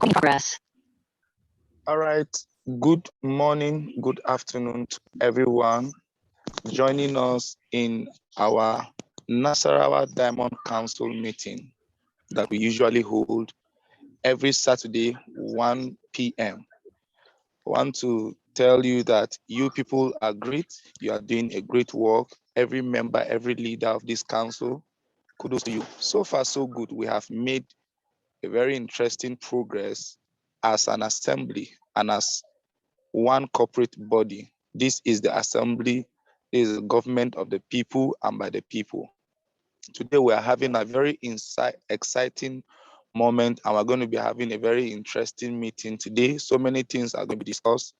Progress. All right. Good morning, good afternoon to everyone joining us in our Nasarawa Diamond Council meeting that we usually hold every Saturday, 1 p.m. I want to tell you that you people are great. You are doing a great work. Every member, every leader of this council, kudos to you. So far, so good. We have made a very interesting progress as an assembly and as one corporate body. This is the assembly, this is the government of the people and by the people. Today we are having a very exciting moment, and we're going to be having a very interesting meeting today. So many things are going to be discussed,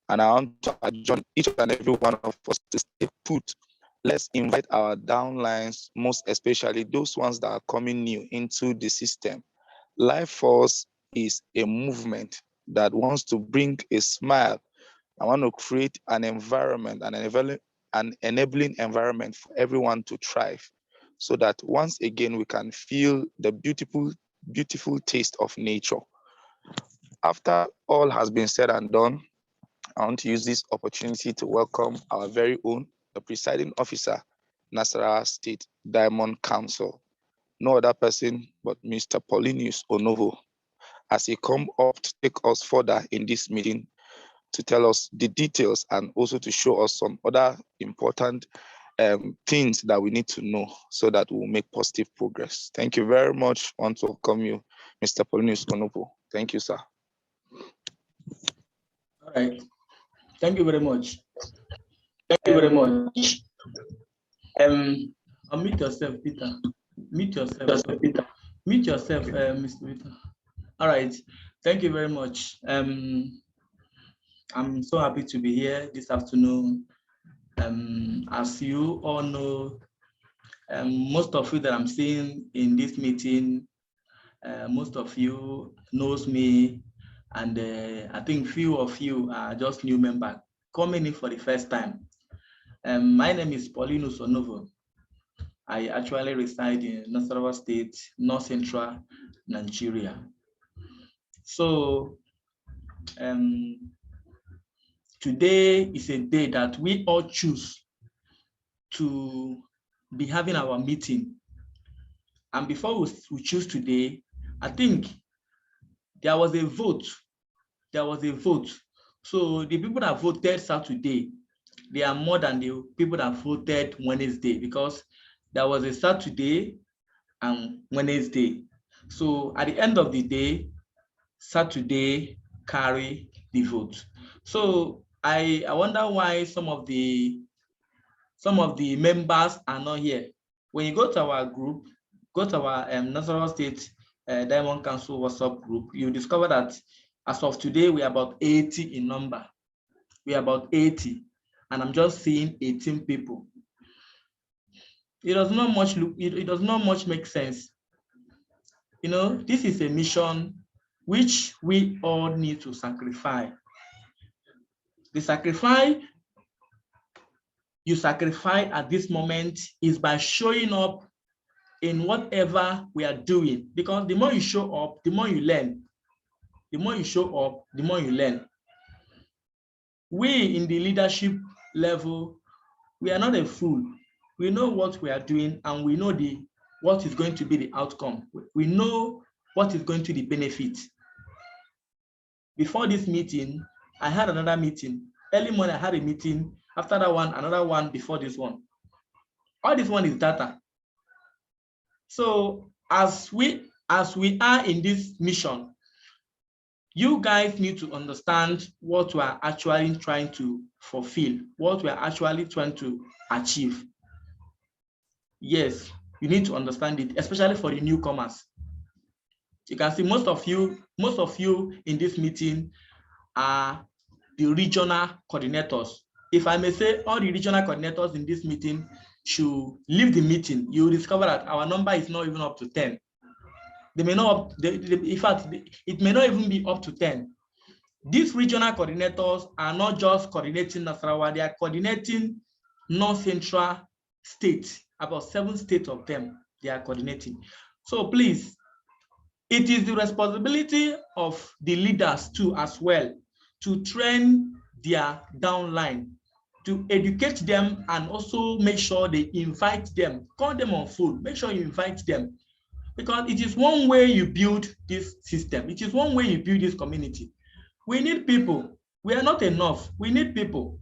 and I want to adjourn each and every one of us to stay put. Let's invite our downlines, most especially those ones that are coming new into the system. Life Force is a movement that wants to bring a smile. I want to create an environment, an enabling environment for everyone to thrive, so that once again we can feel the beautiful, beautiful taste of nature. After all has been said and done, I want to use this opportunity to welcome our very own, the presiding officer, Nasarawa State Diamond Council. No other person but Mr. Paulinus Onovo, as he come up to take us further in this meeting to tell us the details and also to show us some other important things that we need to know so that we'll make positive progress. Thank you very much. I want to welcome you, Mr. Paulinus Onovo. Thank you, sir. All right. Thank you very much. Thank you very much. Unmute yourself, Peter. Mute yourself, Peter. Mute yourself, Mr. Peter. All right. Thank you very much. I'm so happy to be here this afternoon. As you all know, most of you that I'm seeing in this meeting, most of you knows me, and I think few of you are just new members coming in for the first time. My name is Paulinus Onovo. I actually reside in Nasarawa State, North Central Nigeria. So today is a day that we all choose to be having our meeting. And before we choose today, I think there was a vote. There was a vote. So the people that voted Saturday, they are more than the people that voted Wednesday, because there was a Saturday and Wednesday. So at the end of the day, Saturday carry the vote. So I wonder why some of the members are not here. When you go to our group, go to our Nasarawa State Diamond Council WhatsApp group, you discover that as of today, we are about 80 in number. We are about 80, and I'm just seeing 18 people. It does not much look. It does not much make sense. You know, this is a mission which we all need to sacrifice. The sacrifice you sacrifice at this moment is by showing up in whatever we are doing, because the more you show up, the more you learn. The more you show up, the more you learn. We in the leadership level, we are not a fool. We know what we are doing, and we know what is going to be the outcome. We know what is going to be the benefit. Before this meeting, I had another meeting. Early morning, I had a meeting. After that one, another one before this one. All this one is data. So as we are in this mission, you guys need to understand what we are actually trying to fulfill, what we are actually trying to achieve. Yes, you need to understand it, especially for the newcomers. You can see most of you in this meeting are the regional coordinators. If I may say, all the regional coordinators in this meeting should leave the meeting, you will discover that our number is not even up to 10. They may not, in fact, it may not even be up to 10. These regional coordinators are not just coordinating Nasarawa, they are coordinating North Central states, about 7 states of them they are coordinating. So please, it is the responsibility of the leaders too as well to train their downline, to educate them, and also make sure they invite them, call them on phone, make sure you invite them, because it is one way you build this system. It is one way you build this community. We need people. We are not enough. We need people.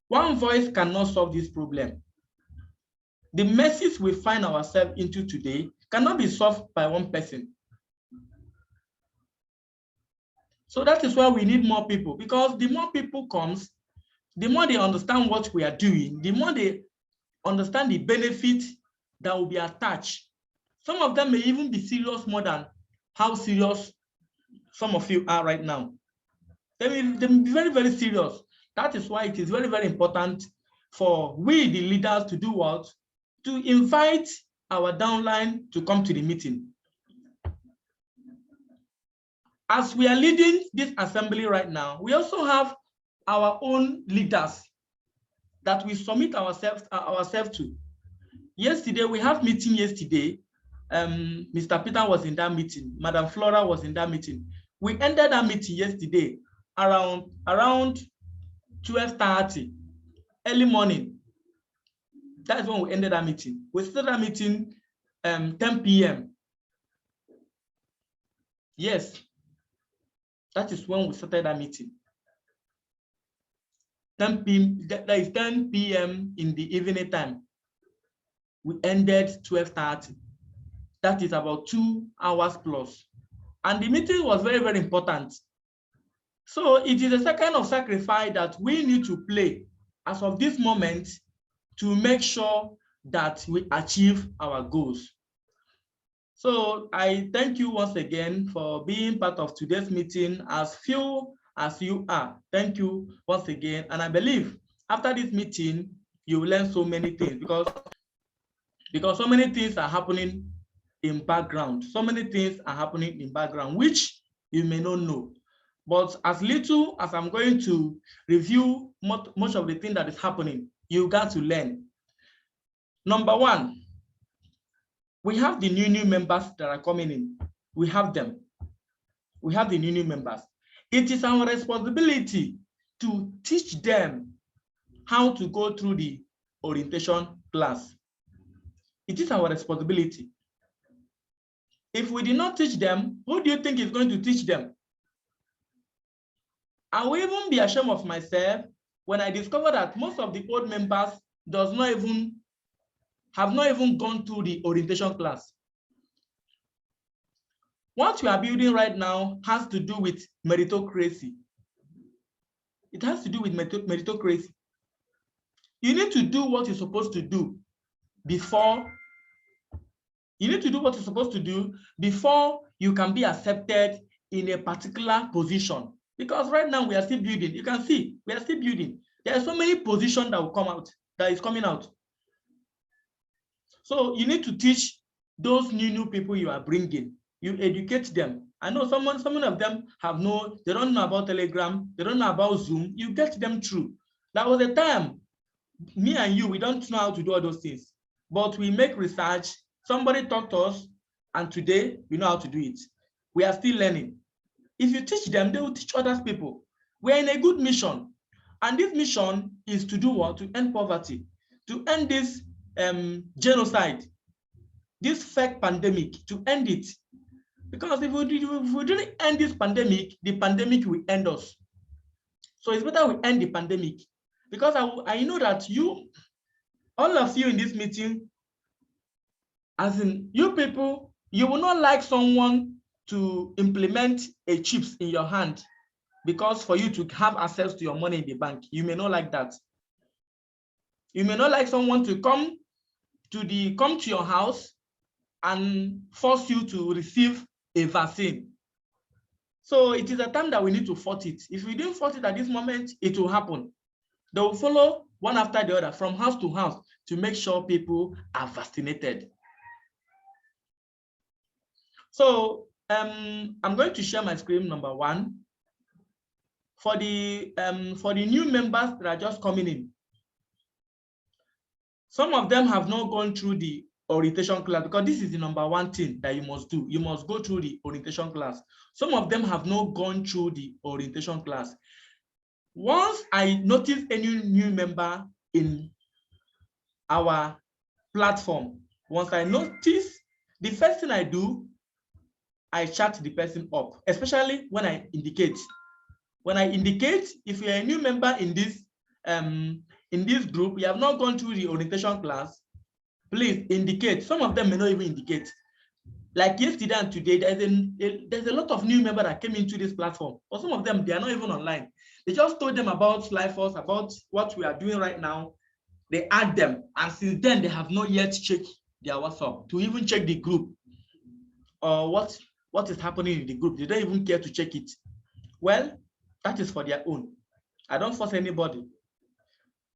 One voice cannot solve this problem. The messes we find ourselves into today cannot be solved by one person. So that is why we need more people, because the more people comes, the more they understand what we are doing, the more they understand the benefit that will be attached. Some of them may even be serious more than how serious some of you are right now. They may be very, very serious. That is why it is very, very important for we, the leaders, to do what? To invite our downline to come to the meeting. As we are leading this assembly right now, we also have our own leaders that we submit ourselves to. Yesterday, we have meeting yesterday. Mr. Peter was in that meeting. Madam Flora was in that meeting. We ended that meeting yesterday around 12:30, early morning. That's when we ended that meeting. We started that meeting 10 p.m. Yes, that is when we started that meeting. 10 p.m. That is 10 p.m. in the evening time. We ended 12:30. That is about 2 hours plus. And the meeting was very, very important. So it is a kind of sacrifice that we need to play as of this moment to make sure that we achieve our goals. So I thank you once again for being part of today's meeting, as few as you are. Thank you once again. And I believe after this meeting, you will learn so many things, because so many things are happening in background. So many things are happening in background, which you may not know. But as little as I'm going to review much of the thing that is happening, you got to learn. Number one, we have the new members that are coming in. We have them. We have the new members. It is our responsibility to teach them how to go through the orientation class. It is our responsibility. If we did not teach them, who do you think is going to teach them? I will even be ashamed of myself when I discover that most of the old members have not even gone through the orientation class. What we are building right now has to do with meritocracy. It has to do with meritocracy. You need to do what you're supposed to do before. You need to do what you're supposed to do before you can be accepted in a particular position. Because right now we are still building. You can see we are still building. There are so many positions that will come out, that is coming out. So you need to teach those new people you are bringing. You educate them. I know some of them they don't know about Telegram, they don't know about Zoom. You get them through. That was a time, me and you, we don't know how to do all those things. But we make research, somebody taught us, and today we know how to do it. We are still learning. If you teach them, they will teach other people. We are in a good mission. And this mission is to do what? To end poverty, to end this genocide, this fake pandemic, to end it. Because if we didn't end this pandemic, the pandemic will end us. So it's better we end the pandemic. Because I know that all of you in this meeting, as in you people, you will not like someone to implement a chips in your hand, because for you to have access to your money in the bank, you may not like that. You may not like someone to come to your house and force you to receive a vaccine. So it is a time that we need to fight it. If we didn't fight it at this moment, it will happen. They will follow one after the other from house to house to make sure people are vaccinated. So I'm going to share my screen, number one. For the new members that are just coming in, some of them have not gone through the orientation class, because this is the number one thing that you must do. You must go through the orientation class. Some of them have not gone through the orientation class. Once I notice any new member in our platform, once I notice, the first thing I do, I chat the person up, especially when I indicate. When I indicate, if you're a new member in this group, you have not gone through the orientation class, please indicate. Some of them may not even indicate. Like yesterday and today, there's a lot of new members that came into this platform. For some of them, they are not even online. They just told them about Lifeforce, about what we are doing right now. They add them, and since then, they have not yet checked their WhatsApp to even check the group or what is happening in the group. They don't even care to check it. Well, that is for their own. I don't force anybody.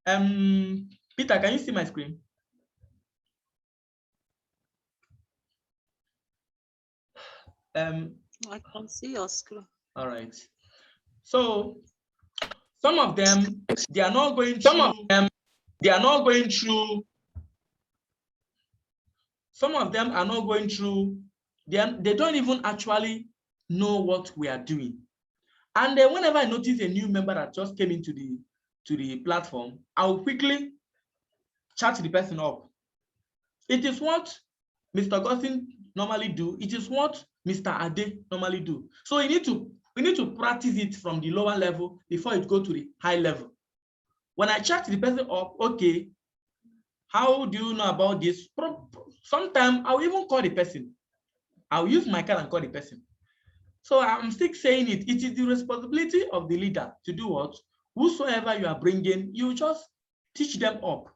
Peter, can you see my screen? I can see your screen. All right. So some of them, they are not going through. Some of them are not going through. They don't even actually know what we are doing. And then whenever I notice a new member that just came into the platform, I'll quickly chat the person up. It is what Mr. Augustine normally do. It is what Mr. Ade normally do. So we need to practice it from the lower level before it go to the high level. When I chat the person up, okay, how do you know about this? Sometimes I'll even call the person. I'll use my card and call the person. So I'm still saying it. It is the responsibility of the leader to do what? Whosoever you are bringing, you just teach them up.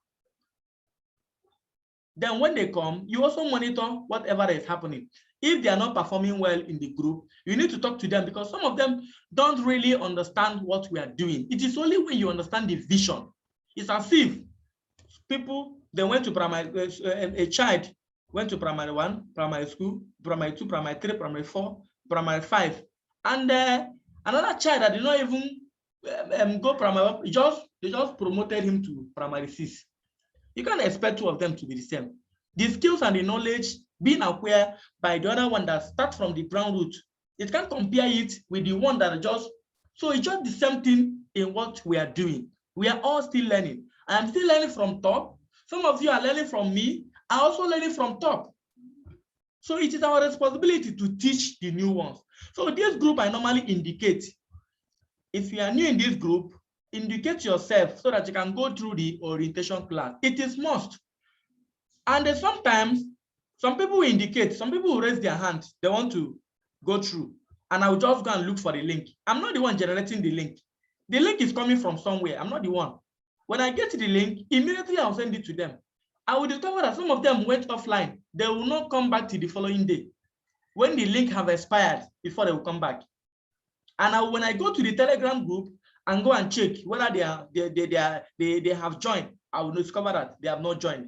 Then when they come, you also monitor whatever is happening. If they are not performing well in the group, you need to talk to them, because some of them don't really understand what we are doing. It is only when you understand the vision. It's as if people, they went to primary, a child went to primary 1, primary school, primary 2, primary 3, primary 4, primary 5. And another child that did not even go primary 1, they just promoted him to primary 6. You can't expect two of them to be the same. The skills and the knowledge being acquired by the other one that starts from the ground root, it can't compare it with the one that so it's just the same thing in what we are doing. We are all still learning. I'm still learning from top. Some of you are learning from me. I'm also learning from top. So it is our responsibility to teach the new ones. So this group I normally indicate. If you are new in this group, indicate yourself so that you can go through the orientation class. It is must. And then sometimes some people will indicate, some people will raise their hand, they want to go through, and I will just go and look for the link. I'm not the one generating the link. The link is coming from somewhere. I'm not the one. When I get to the link, immediately I'll send it to them. I will discover that some of them went offline. They will not come back to the following day when the link have expired before they will come back. And when I go to the Telegram group and go and check whether they have joined, I will discover that they have not joined.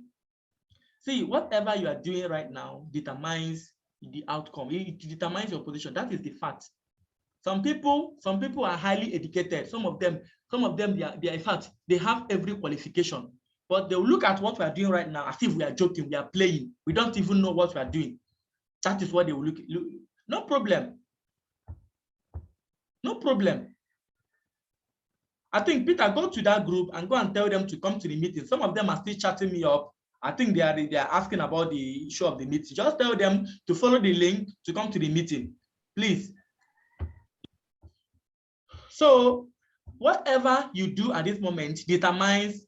See, whatever you are doing right now determines the outcome. It determines your position. That is the fact. Some people are highly educated. Some of them, they are in fact, they have every qualification. But they will look at what we are doing right now as if we are joking, we are playing. We don't even know what we are doing. That is what they will look. No problem. No problem. I think, Peter, go to that group and go and tell them to come to the meeting. Some of them are still chatting me up. I think they are asking about the issue of the meeting. Just tell them to follow the link to come to the meeting, please. So whatever you do at this moment determines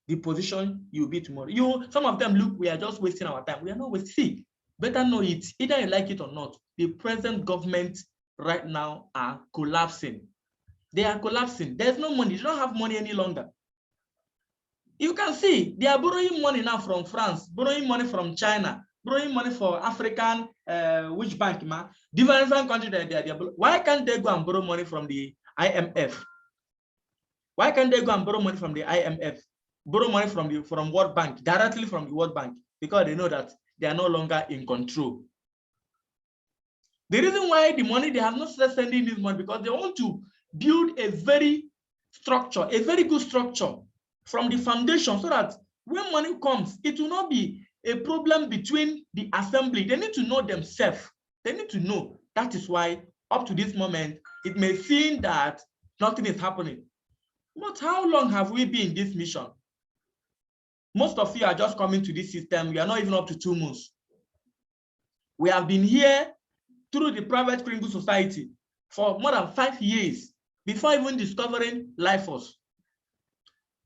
the position you'll be tomorrow. Some of them, look, we are just wasting our time. We are not wasting. See, better know it. Either you like it or not, the present government right now are collapsing. They are collapsing. There's no money. They don't have money any longer. You can see they are borrowing money now from France, borrowing money from China, borrowing money for African, which bank, man? Different countries. Why can't they go and borrow money from the IMF? Why can't they go and borrow money from the IMF? Borrow money from World Bank, directly from the World Bank, because they know that they are no longer in control. The reason why the money, they have not started sending this money, because they want to build a very good structure from the foundation, so that when money comes, it will not be a problem between the assembly. They need to know themselves. They need to know. That is why up to this moment, it may seem that nothing is happening. But how long have we been in this mission? Most of you are just coming to this system. We are not even up to 2 months. We have been here through the private criminal society for more than 5 years before even discovering Life Force.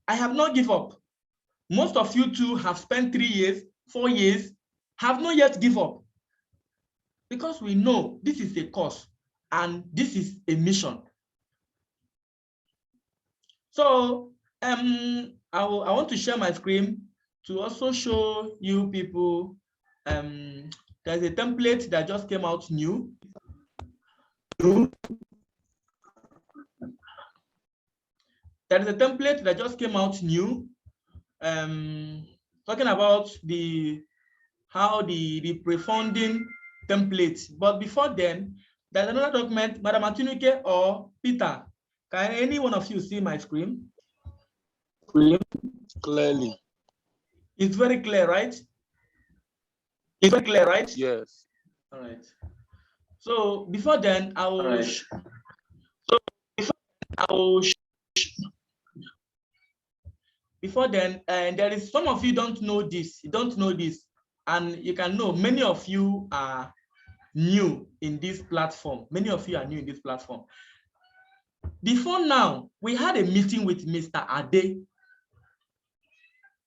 I have not given up. Most of you too have spent 3 years, 4 years, have not yet given up. Because we know this is a cause and this is a mission. So I want to share my screen to also show you people. There's a template that just came out new. There is a template that just came out new, talking about how the pre-funding template. But before then, there's another document. Madam Atinuke or Peter, can any one of you see my screen? Clearly. It's very clear, right? It's very clear, right? Yes. All right. So before then, I will. Before then, there is some of you don't know this. You don't know this, and you can know many of you are new in this platform. Many of you are new in this platform. Before now, we had a meeting with Mr. Ade.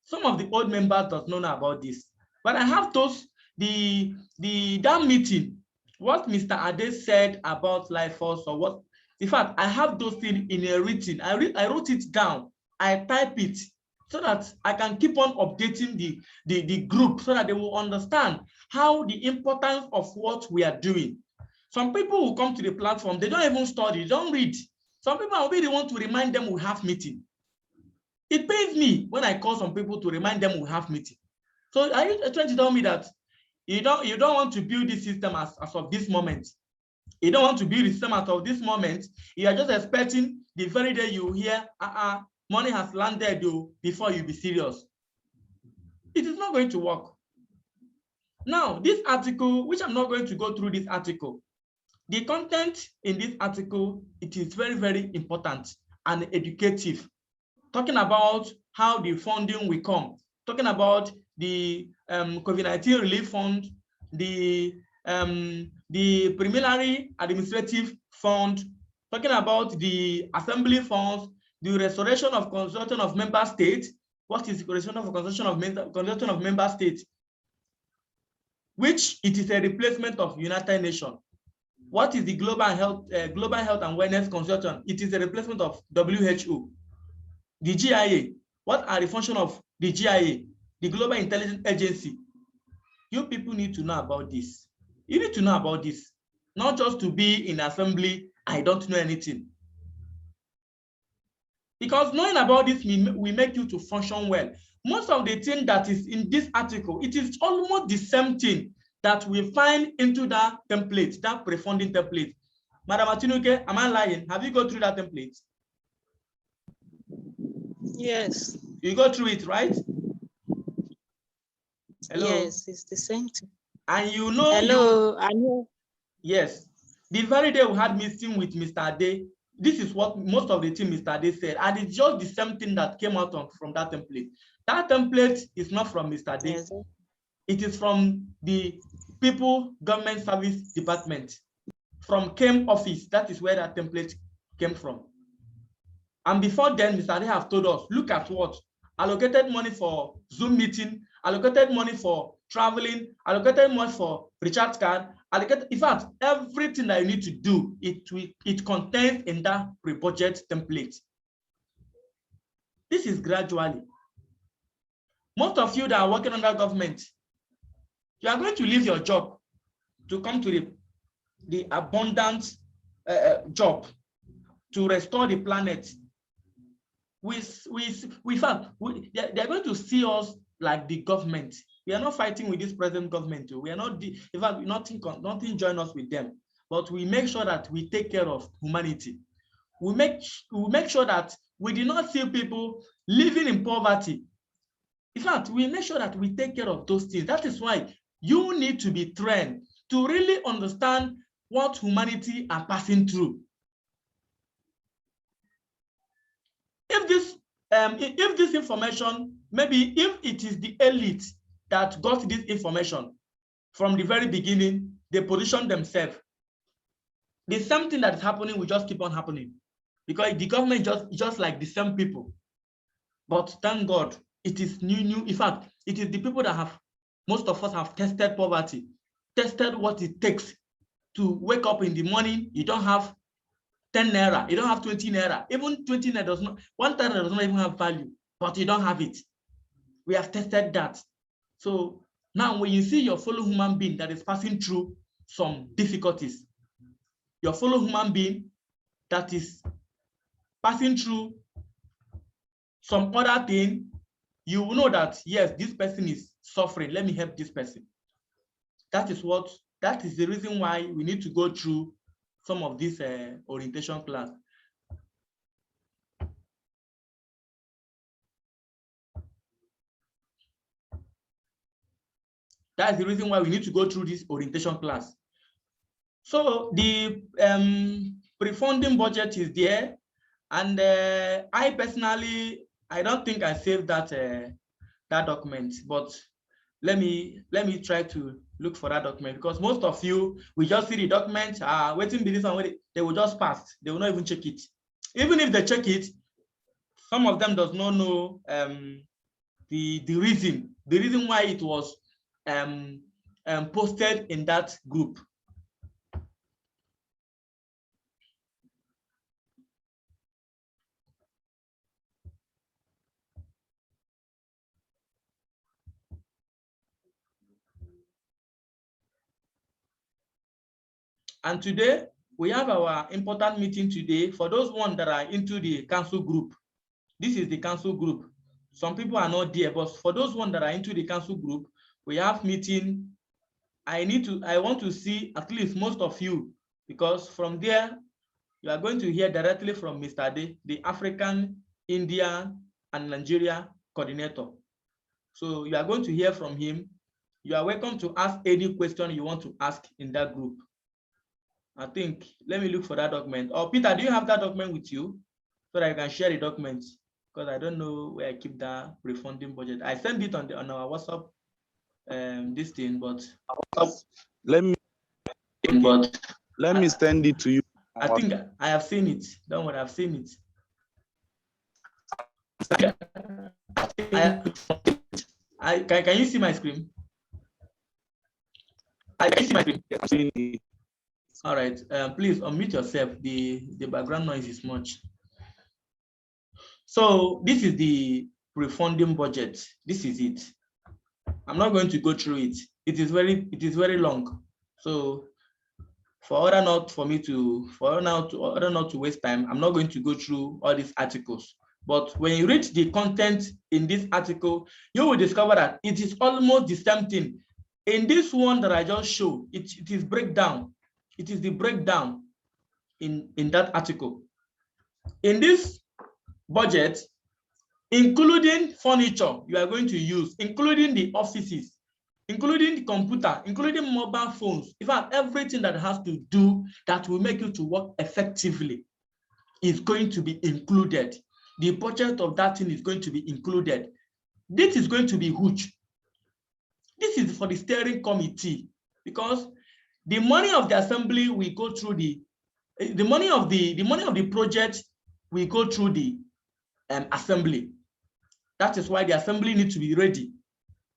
Some of the old members don't know about this, but I have those that meeting, what Mr. Ade said about Life Force, or what. In fact, I have those things in a written. I wrote it down. I type it so that I can keep on updating the group so that they will understand how the importance of what we are doing. Some people will come to the platform, they don't even study, they don't read. Some people will be the one to remind them we have meeting. It pains me when I call some people to remind them we have meeting. So are you trying to tell me that you don't want to build this system as of this moment? You don't want to build the system as of this moment. You are just expecting the very day you hear, money has landed before you be serious. It is not going to work. Now, this article, which I'm not going to go through this article, the content in this article, it is very, very important and educative. Talking about how the funding will come, talking about the COVID-19 relief fund, the preliminary administrative fund, talking about the assembly funds, the restoration of consortium of member states. What is the restoration of consortium of member states? Which it is a replacement of United Nations. What is the Global Health and Wellness Consortium? It is a replacement of WHO. The GIA. What are the functions of the GIA? The Global Intelligence Agency. You people need to know about this. You need to know about this, not just to be in assembly. I don't know anything. Because knowing about this will make you to function well. Most of the thing that is in this article, it is almost the same thing that we find into that template, that pre-funding template. Madam Atinuke, am I lying? Have you go through that template? Yes. You go through it, right? Hello? Yes, it's the same thing. And you know. Hello, I know. Yes. The very day we had meeting with Mr. Ade, this is what most of the team Mr. Ade said, and it's just the same thing that came out from that template. That template is not from Mr. Ade. Yes. It is from the People Government Service Department, from KEM office. That is where that template came from. And before then, Mr. Ade have told us, look at what? Allocated money for Zoom meeting, allocated money for traveling, allocated money for recharge card, allocated, in fact, everything that you need to do, it contains in that pre-budget template. This is gradually. Most of you that are working under government, you are going to leave your job to come to the abundant job to restore the planet. They're going to see us like the government. We are not fighting with this present government. We are not, in fact, nothing join us with them. But we make sure that we take care of humanity. We make sure that we do not see people living in poverty. In fact, we make sure that we take care of those things. That is why you need to be trained to really understand what humanity are passing through. If this information, maybe if it is the elite that got this information from the very beginning, they position themselves, the same thing that is happening will just keep on happening, because the government just like the same people. But thank God, it is new. In fact, it is the people that have, most of us have tested poverty, tested what it takes to wake up in the morning. You don't have 10 naira, you don't have 20 naira. Even 20 naira does not, 1 naira does not even have value, but you don't have it. We have tested that. So now when you see your fellow human being that is passing through some difficulties, your fellow human being that is passing through some other thing, you will know that, yes, this person is suffering. Let me help this person. That is the reason why we need to go through some of this orientation class. That's the reason why we need to go through this orientation class. So the pre-funding budget is there, and I personally, I don't think I saved that that document, but let me try to look for that document, because most of you will just see the document, waiting be this one, they will just pass. They will not even check it. Even if they check it, some of them does not know the reason why it was posted in that group. And today we have our important meeting today. For those ones that are into the council group, this is the council group. Some people are not there, but for those ones that are into the council group, we have meeting. I want to see at least most of you, because from there, you are going to hear directly from Mr. Ade, the African, India, and Nigeria coordinator. So you are going to hear from him. You are welcome to ask any question you want to ask in that group. I think, let me look for that document. Or Peter, do you have that document with you so that I can share the documents? Because I don't know where I keep that refunding budget. I sent it on our WhatsApp this thing, but let me send it to you. I think I have seen it. Don't worry, I've seen it. Can you see my screen? I can see my screen. All right, please unmute yourself. The background noise is much. So this is the refunding budget. This is it. I'm not going to go through it. It is very long. So for order not to waste time, I'm not going to go through all these articles. But when you read the content in this article, you will discover that it is almost the same thing. In this one that I just showed, it is breakdown. It is the breakdown in that article. In this budget, including furniture you are going to use, including the offices, including the computer, including mobile phones, in fact, everything that has to do that will make you to work effectively is going to be included. The budget of that thing is going to be included. This is going to be huge. This is for the steering committee, because the money of the assembly will go through the money of the project will go through the assembly. That is why the assembly needs to be ready.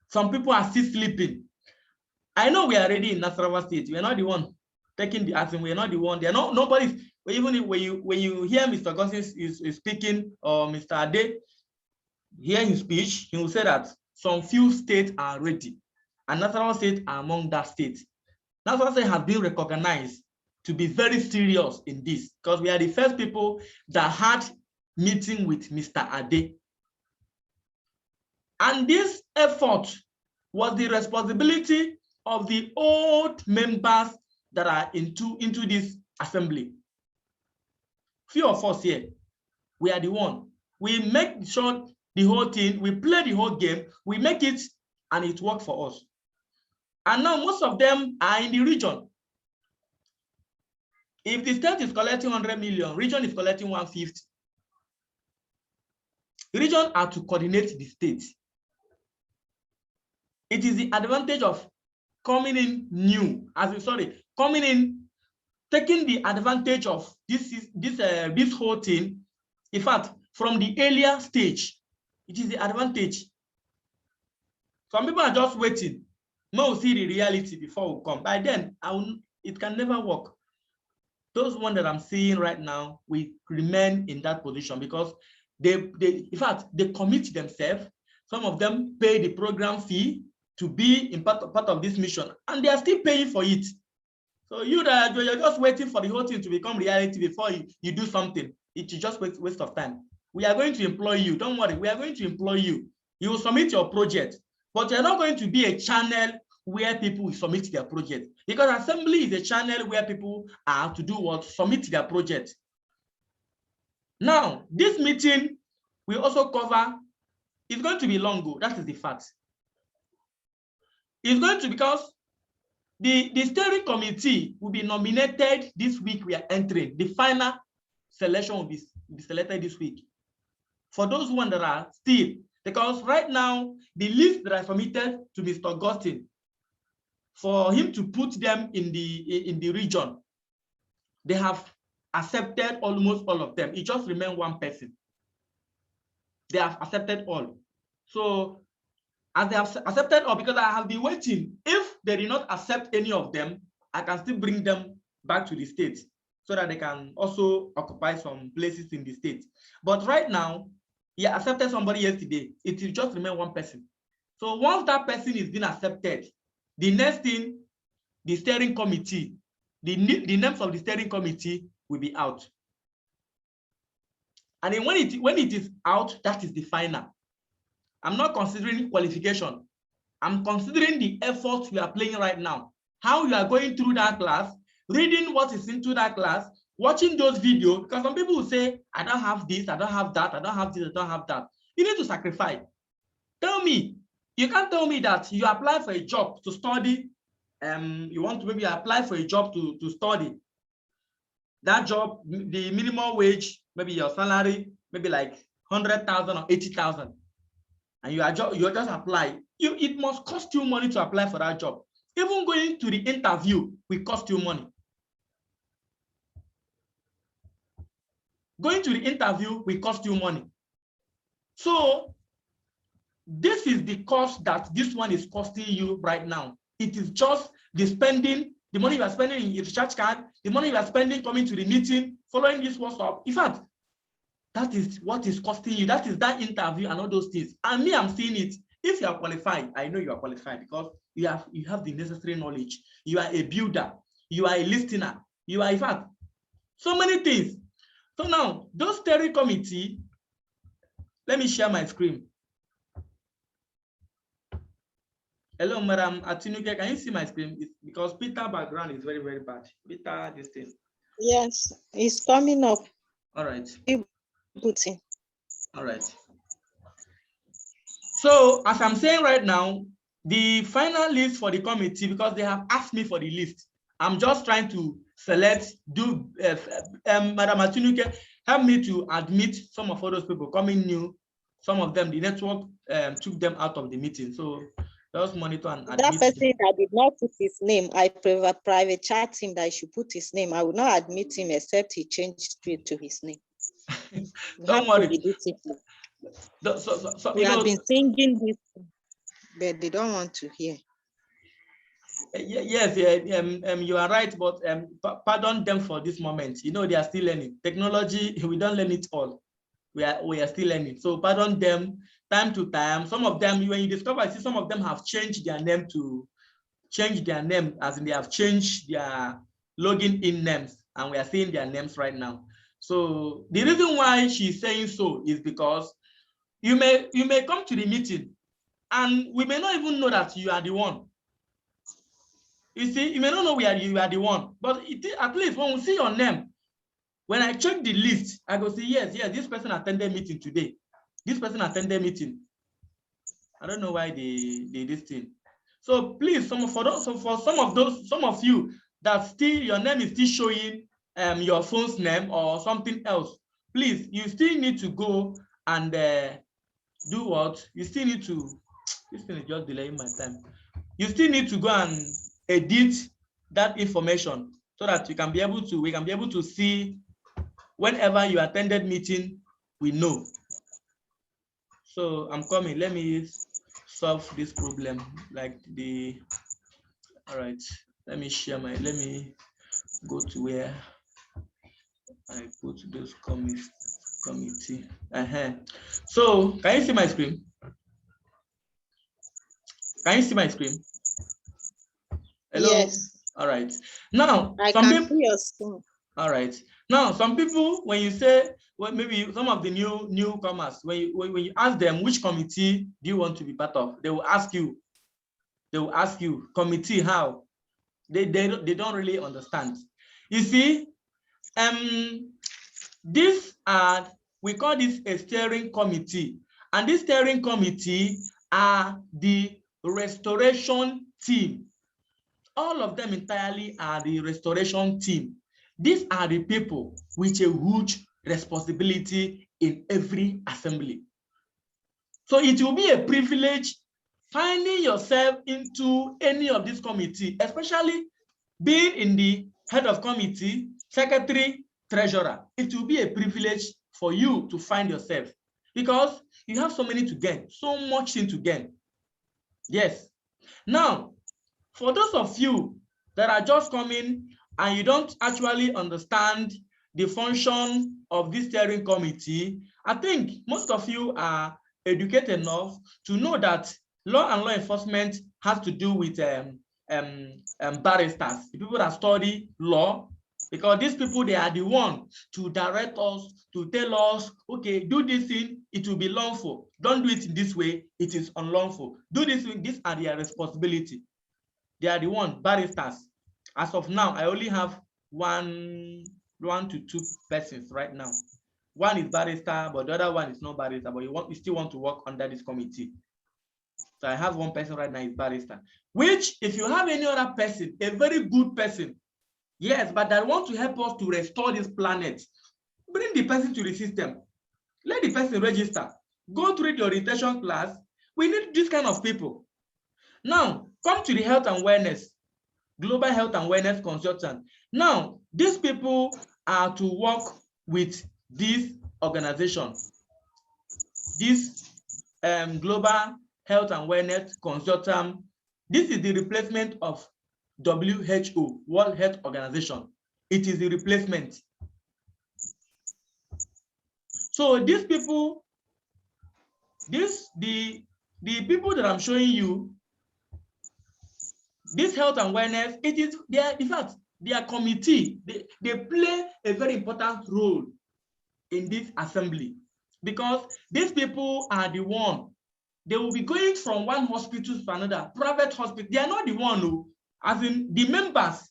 Some people are still sleeping. I know we are ready in Nasarawa State. We are not the one taking the action. We are not the one. There are nobody. Even when you hear Mr. Gossins is speaking, or Mr. Ade hear his speech, he will say that some few states are ready, and Nasarawa State are among that state. Nasarawa State has been recognized to be very serious in this, because we are the first people that had meeting with Mr. Ade. And this effort was the responsibility of the old members that are into this assembly. Few of us here, we are the one. We make sure the whole thing, we play the whole game, we make it, and it worked for us. And now most of them are in the region. If the state is collecting 100 million, region is collecting 150. Region are to coordinate the state. It is the advantage of coming in new, coming in, taking the advantage of this whole thing. In fact, from the earlier stage, it is the advantage. Some people are just waiting. No, see the reality before we come. By then, it can never work. Those ones that I'm seeing right now, we remain in that position because in fact, they commit themselves. Some of them pay the program fee to be in part of this mission, and they are still paying for it. So you're just waiting for the whole thing to become reality before you do something. It's just waste of time. We are going to employ you. Don't worry, we are going to employ you. You will submit your project, but you're not going to be a channel where people will submit their project, because assembly is a channel where people are to do what? Submit their project. Now, this meeting we also cover, it's going to be long, that is the fact. It's going to, because the steering committee will be nominated this week. We are entering. The final selection will be selected this week. For those ones that are still, because right now, the list that I submitted to Mr. Augustine, for him to put them in the region, they have accepted almost all of them. It just remains one person. They have accepted all. So as they have accepted all, because I have been waiting, if they did not accept any of them, I can still bring them back to the state so that they can also occupy some places in the state. But right now, he accepted somebody yesterday. It will just remain one person. So once that person is being accepted, the next thing, the steering committee, the names of the steering committee will be out. And then when it is out, that is the final. I'm not considering qualification. I'm considering the efforts we are playing right now. How you are going through that class, reading what is into that class, watching those videos, because some people will say, I don't have this, I don't have that, I don't have this, I don't have that. You need to sacrifice. Tell me, you can't tell me that you apply for a job to study, you want to maybe apply for a job to study. That job, the minimum wage, maybe your salary, maybe like 100,000 or 80,000. And you just apply. It must cost you money to apply for that job. Even going to the interview will cost you money. Going to the interview will cost you money. So this is the cost that this one is costing you right now. It is just the spending, the money you are spending in your recharge card, the money you are spending coming to the meeting, following this WhatsApp. In fact, that is what is costing you. That is that interview and all those things. And me, I'm seeing it. If you are qualified, I know you are qualified because you have the necessary knowledge. You are a builder. You are a listener. You are, in fact, so many things. So now, those steering committee, let me share my screen. Hello, Madam Atinuke, can you see my screen? It's because Peter background is very, very bad. Peter, this thing. Yes, it's coming up. All right. Booting. All right. So as I'm saying right now, the final list for the committee, because they have asked me for the list, I'm just trying to select, Madam Atinuke, help me to admit some of all those people coming new. Some of them, the network took them out of the meeting. So just monitor and admit. That person that did not put his name, I private chat him that he should put his name. I will not admit him except he changed straight to his name. Don't worry. We have been singing this, but they don't want to hear. Yes, you are right, but pardon them for this moment. You know, they are still learning. Technology, we don't learn it all. We are still learning. So pardon them time to time. Some of them, when you discover, I see some of them have changed their name as in they have changed their login in names, and we are seeing their names right now. So the reason why she's saying so is because you may come to the meeting and we may not even know that you are the one. You see, you may not know you are the one, but at least when we see your name, when I check the list, I go say, yes, this person attended meeting today. This person attended meeting. I don't know why they did this thing. So please, some of you that still your name is still showing your phone's name or something else, please, you still need to go and do what? You still need to, this thing is just delaying my time. You still need to go and edit that information so that we can be able to see whenever you attended meeting, we know. So I'm coming. Let me solve this problem. All right. Let me go to where I put those committee. So can you see my screen? Can you see my screen? Hello? Yes. All right. Now, I can see your screen. All right. Now, some people, when you say, well, maybe some of the newcomers, when you ask them which committee do you want to be part of, they will ask you, committee how? They don't really understand. You see, we call this a steering committee, and this steering committee are the restoration team. All of them entirely are the restoration team. These are the people with a huge responsibility in every assembly. So it will be a privilege finding yourself into any of this committee, especially being in the head of committee, secretary, treasurer. It will be a privilege for you to find yourself because you have so many to gain, so much thing to gain. Yes. Now, for those of you that are just coming and you don't actually understand the function of this steering committee, I think most of you are educated enough to know that law and law enforcement has to do with barristers, the people that study law, because these people, they are the one to direct us, to tell us, okay, do this thing, it will be lawful. Don't do it in this way, it is unlawful. Do this thing, these are their responsibility. They are the one, barristers. As of now, I only have one to two persons right now. One is barrister, but the other one is not barrister, but you still want to work under this committee. So I have one person right now is barrister, which if you have any other person, a very good person, yes, but that want to help us to restore this planet, bring the person to the system. Let the person register. Go through the orientation class. We need this kind of people. Now, come to the health and wellness, global health and wellness consultant. Now, these people are to work with this organization, this global health and wellness consultant. This is the replacement of WHO, World Health Organization. It is the replacement. So these people, the people that I'm showing you, this health and wellness, in fact, their committee, they play a very important role in this assembly because these people are the one, they will be going from one hospital to another, private hospital. They are not the one who, as in the members,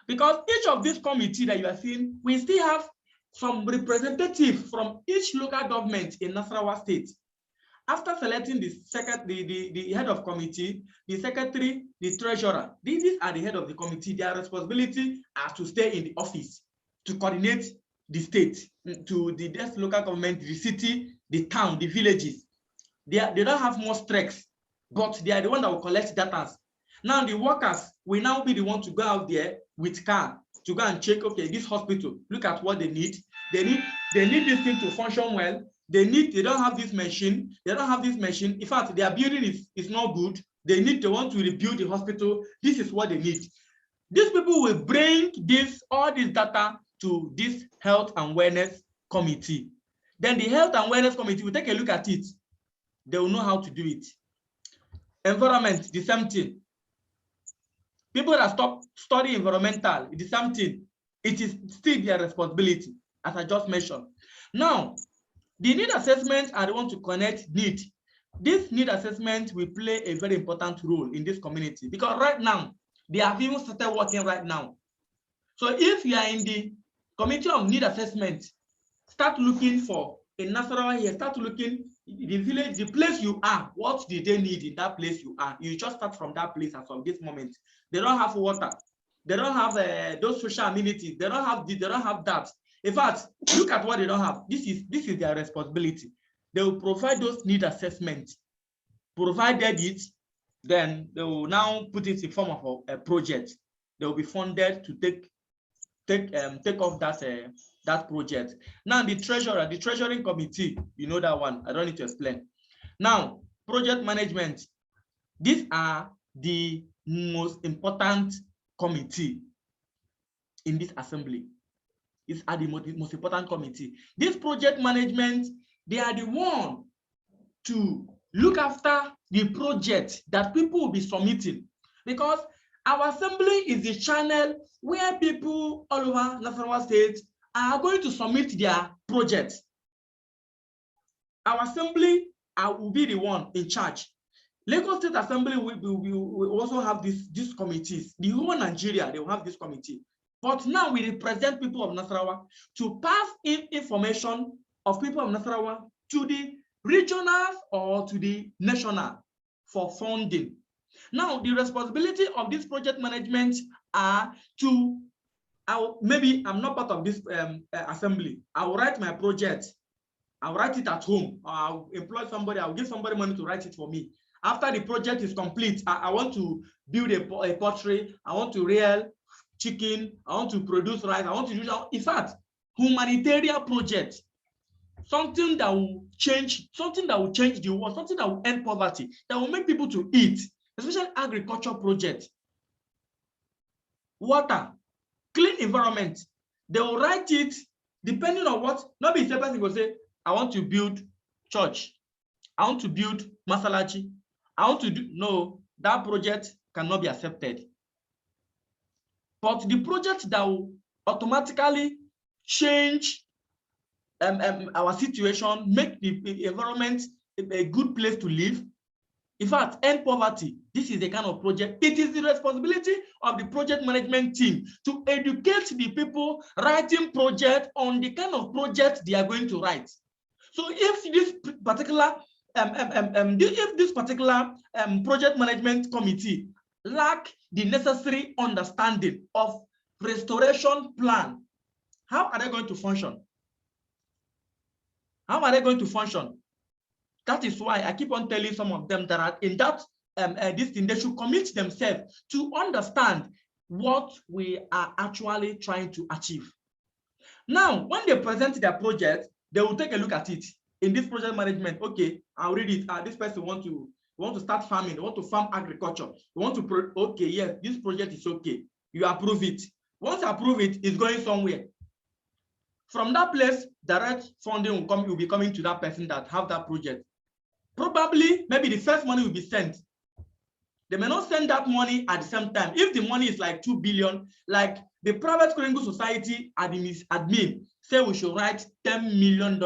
because each of this committee that you are seeing, we still have some representatives from each local government in Nasarawa state. After selecting the head of committee, the secretary, the treasurer, these are the head of the committee. Their responsibility are to stay in the office, to coordinate the state, to the local government, the city, the town, the villages. They don't have more strength, but they are the one that will collect data. Now the workers will now be the one to go out there with car to go and check, okay, this hospital, look at what they need. They need this thing to function well. They don't have this machine. They don't have this machine. In fact, their building is not good. They want to rebuild the hospital. This is what they need. These people will bring all this data to this health and wellness committee. Then the health and wellness committee will take a look at it. They will know how to do it. Environment, the same thing. People that study environmental, the same thing. It is still their responsibility, as I just mentioned. Now, the need assessment are the one to connect need. This need assessment will play a very important role in this community because right now, they have even started working right now. So if you are in the committee of need assessment, start looking for, in Nasarawa here, start looking the village, the place you are, what did they need in that place you are? You just start from that place as of this moment. They don't have water. They don't have those social amenities. They don't have this, they don't have that. In fact, look at what they don't have. This is their responsibility. They will provide those need assessments. Provided it, then they will now put it in form of a project. They will be funded to take off that project. Now the treasurer, the treasuring committee, you know that one. I don't need to explain. Now, project management. These are the most important committee in this assembly. These are the most important committee. This project management, they are the one to look after the project that people will be submitting, because our assembly is the channel where people all over Nasarawa State are going to submit their projects. Our assembly will be the one in charge. Lagos State Assembly will also have these committees. The whole Nigeria, they will have this committee. But now we represent people of Nasarawa to pass in information of people of Nasarawa to the regional or to the national for funding. Now, the responsibility of this project management are to, maybe I'm not part of this assembly. I will write my project. I'll write it at home. I'll employ somebody. I'll give somebody money to write it for me. After the project is complete, I want to build a pottery. I want to rear chicken. I want to produce rice. I want to do that. In fact, humanitarian project, something that will change the world, something that will end poverty, that will make people to eat, especially agriculture project. Water, clean environment. They will write it depending on what. Not be the person will say, I want to build church. I want to build masalachi. I want to do, no, that project cannot be accepted. But the project that will automatically change our situation, make the environment a good place to live, in fact, end poverty, this is the kind of project. It is the responsibility of the project management team to educate the people writing project on the kind of project they are going to write. So if this particular project management committee lack the necessary understanding of restoration plan, how are they going to function? How are they going to function? That is why I keep on telling some of them that are in that this thing, they should commit themselves to understand what we are actually trying to achieve. Now, when they present their project, they will take a look at it. In this project management, okay, I'll read it. This person want to start farming, they want to farm agriculture. They want to okay, yes, this project is okay. You approve it. Once you approve it, it's going somewhere. From that place, direct funding will be coming to that person that have that project. Probably, maybe the first money will be sent. They may not send that money at the same time. If the money is like 2 billion, like the private Korengu Society admin say we should write $10 million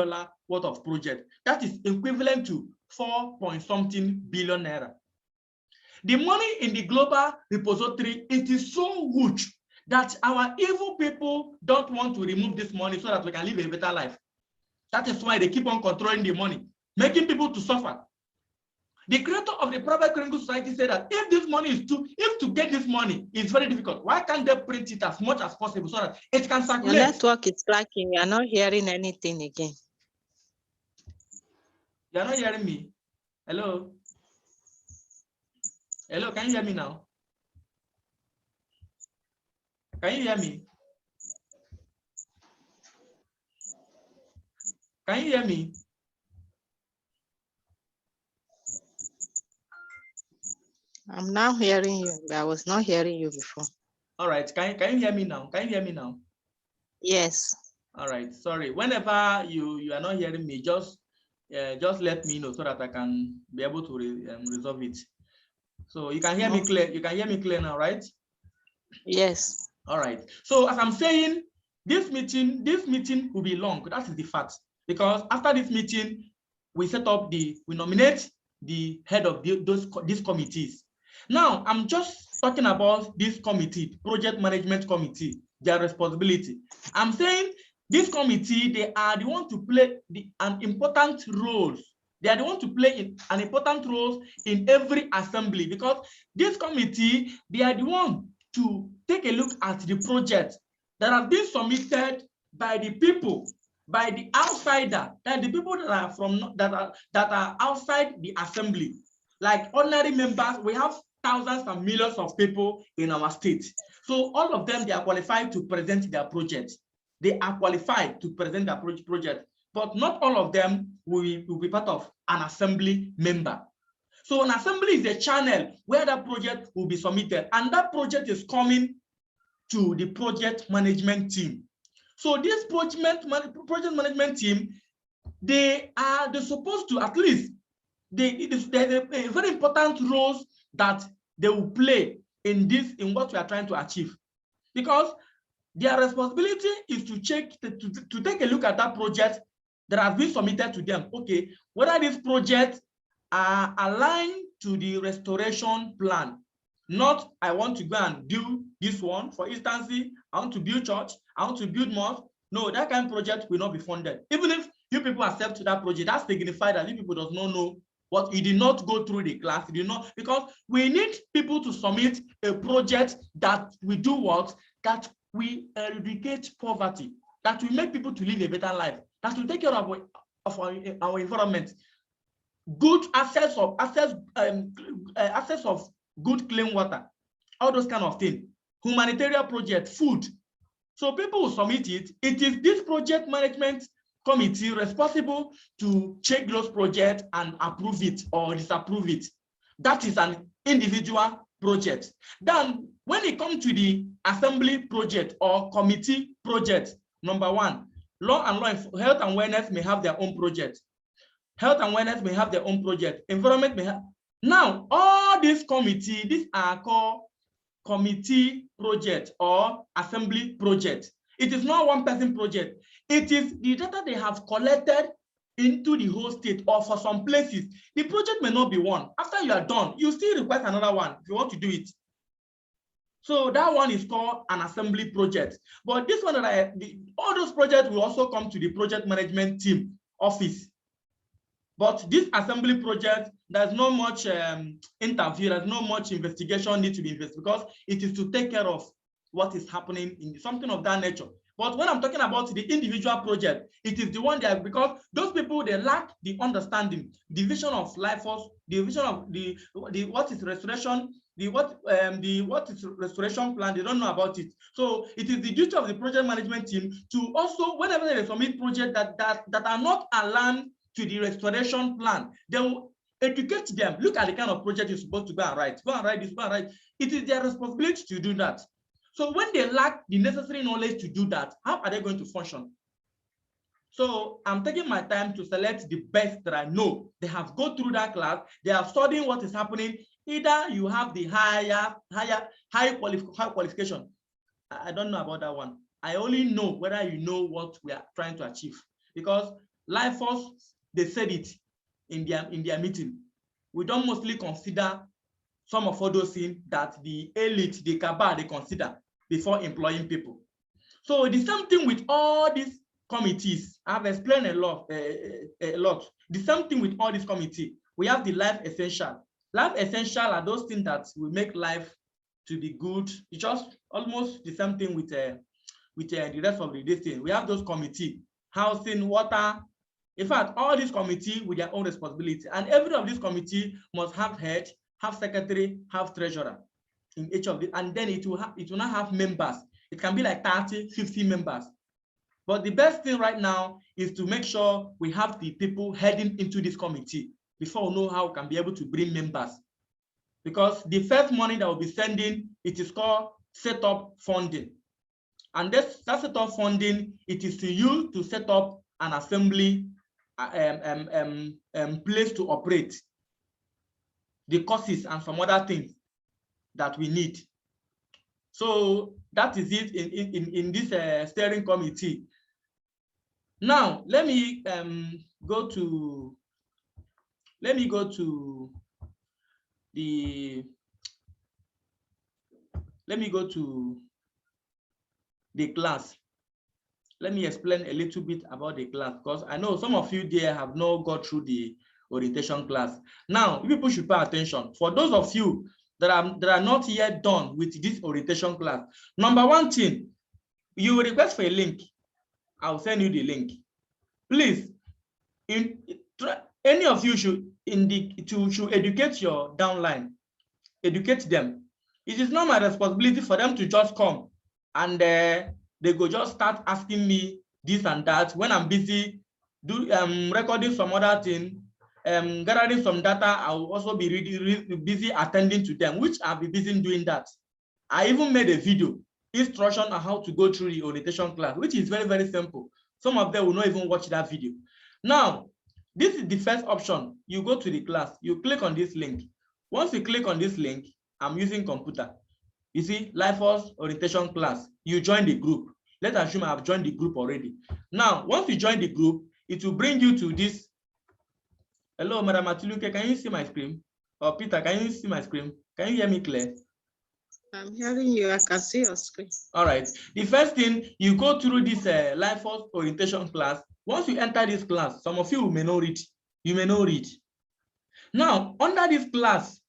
worth of project. That is equivalent to 4-point-something billion naira. The money in the global repository, it is so huge that our evil people don't want to remove this money so that we can live a better life. That is why they keep on controlling the money, making people to suffer. The creator of the private Korengu Society said that if this money is to get this money is very difficult, why can't they print it as much as possible so that it can circulate? Your network is cracking. We are not hearing anything again. You are not hearing me? Hello? Hello, can you hear me now? Can you hear me? Can you hear me? I'm now hearing you, but I was not hearing you before. All right, can you hear me now? Can you hear me now? Yes. All right, sorry. Whenever you are not hearing me, just let me know so that I can be able to resolve it. So you can hear me clear. You can hear me clear now, right? Yes. All right. So as I'm saying, this meeting will be long. That is the fact. Because after this meeting, we nominate the head of these committees. Now, I'm just talking about this committee, project management committee, their responsibility. I'm saying this committee, they are the one to play an important role. They are the ones to play an important role in every assembly, because this committee, they are the one to take a look at the project that have been submitted by the people, by the outsider, that the people that are from that are outside the assembly. Like ordinary members, we have thousands and millions of people in our state. So all of them, they are qualified to present their project. They are qualified to present their project, but not all of them will be part of an assembly member. So an assembly is a channel where that project will be submitted, and that project is coming to the project management team. So this project management team, they're supposed to at least, there's a very important roles that they will play in what we are trying to achieve, because their responsibility is to check, to take a look at that project that has been submitted to them. Okay, whether this project are aligned to the restoration plan. Not, I want to go and do this one. For instance, I want to build church, I want to build mosque. No, that kind of project will not be funded. Even if you people accept that project, that signifies that you people does not know what, you did not go through the class, you did not, because we need people to submit a project that we do what, that we eradicate poverty, that will make people to live a better life, that will take care of our environment, good access of good clean water, all those kind of things, humanitarian project, food. So people will submit it. It is this project management committee responsible to check those projects and approve it or disapprove it. That is an individual project. Then when it comes to the assembly project or committee project, number one, health and wellness may have their own project. Health and wellness may have their own project. Environment may have. Now, all these committees, these are called committee project or assembly project. It is not one person project. It is the data they have collected into the whole state, or for some places, the project may not be one. After you are done, you still request another one if you want to do it. So that one is called an assembly project. But this one, all those projects will also come to the project management team office. But this assembly project, there's not much interview, there's not much investigation need to be investigated, because it is to take care of what is happening in something of that nature. But when I'm talking about the individual project, it is the one that, because those people, they lack the understanding, the vision of life force, the vision of the what is restoration, what is restoration plan, they don't know about it. So it is the duty of the project management team to also, whenever they submit projects that are not aligned to the restoration plan, they will educate them. Look at the kind of project you're supposed to go and write. Go and write this, go and write. It is their responsibility to do that. So when they lack the necessary knowledge to do that, how are they going to function? So I'm taking my time to select the best that I know. They have gone through that class. They are studying what is happening. Either you have the high qualification. I don't know about that one. I only know whether you know what we are trying to achieve, because Life Force, they said it in their meeting. We don't mostly consider some of all those things that the elite, the cabal, they consider before employing people. So the same thing with all these committees. I've explained a lot. The same thing with all these committees. We have the life essential. Life essential are those things that will make life to be good. It's just almost the same thing with the rest of the thing. We have those committees, housing, water. In fact, all these committees with their own responsibility, and every of these committees must have head, have secretary, have treasurer in each of them, and then it will not have members. It can be like 30, 50 members. But the best thing right now is to make sure we have the people heading into this committee before we know how we can be able to bring members. Because the first money that we'll be sending, it is called setup funding. And that setup funding, it is to you to set up an assembly place to operate, the courses and some other things that we need. So that is it in this steering committee. Now let me go to the class. Let me explain a little bit about the class, because I know some of you there have not got through the orientation class. Now, people should pay attention. For those of you that are not yet done with this orientation class, number one thing, you will request for a link. I'll send you the link. Please, any of you should educate your downline, educate them. It is not my responsibility for them to just come and they go just start asking me this and that when I'm busy recording some other thing, gathering some data. I will also be really busy attending to them, which I'll be busy doing that. I even made a video instruction on how to go through the orientation class, which is very, very simple. Some of them will not even watch that video. Now, this is the first option. You go to the class, you click on this link. Once you click on this link, I'm using computer. You see, Life Force orientation class. You join the group. Let's assume I have joined the group already. Now, once you join the group, it will bring you to this. Hello, Madam Atiluke, can you see my screen? Or Peter, can you see my screen? Can you hear me clear? I'm hearing you. I can see your screen. All right. The first thing, you go through this Life Force orientation class. Once you enter this class, some of you may not read. You may not read. Now, under this class,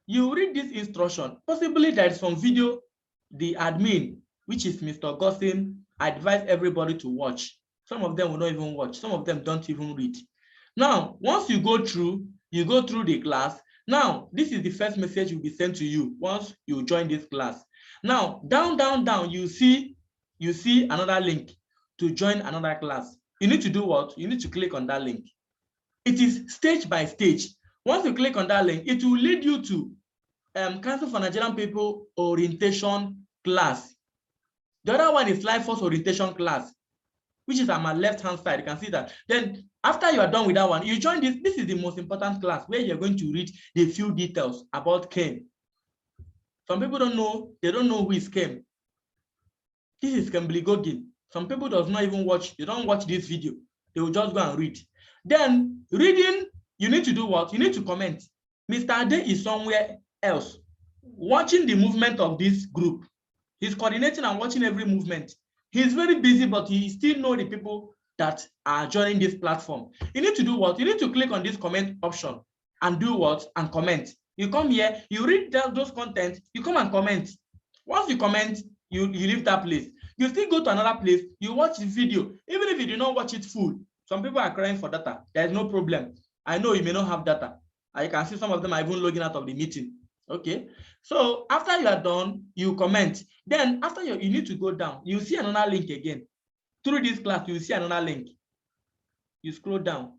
you read this instruction. Possibly there is some video the admin, which is Mr. Gossin, advise everybody to watch. Some of them will not even watch. Some of them don't even read. Now, once you go through the class. Now, this is the first message will be sent to you once you join this class. Now, down, you see another link to join another class. You need to do what? You need to click on that link. It is stage by stage. Once you click on that link, it will lead you to Council for Nigerian People orientation class. The other one is Life Force orientation class, which is on my left-hand side. You can see that. Then after you are done with that one, you join this. This is the most important class where you're going to read the few details about KEM. Some people don't know, they don't know who is KEM. This is Kembli Gogin. Some people does not even watch, they don't watch this video. They will just go and read. Then reading, you need to do what? You need to comment. Mr. Ade is somewhere else, watching the movement of this group. He's coordinating and watching every movement. He's very busy, but he still knows the people that are joining this platform. You need to do what? You need to click on this comment option and do what? And comment. You come here, you read those content, you come and comment. Once you comment, you leave that place. You still go to another place, you watch the video. Even if you do not watch it full, some people are crying for data. There is no problem. I know you may not have data. I can see some of them are even logging out of the meeting. Okay, so after you are done, you comment. Then after you need to go down, you see another link again. Through this class, you see another link. You scroll down.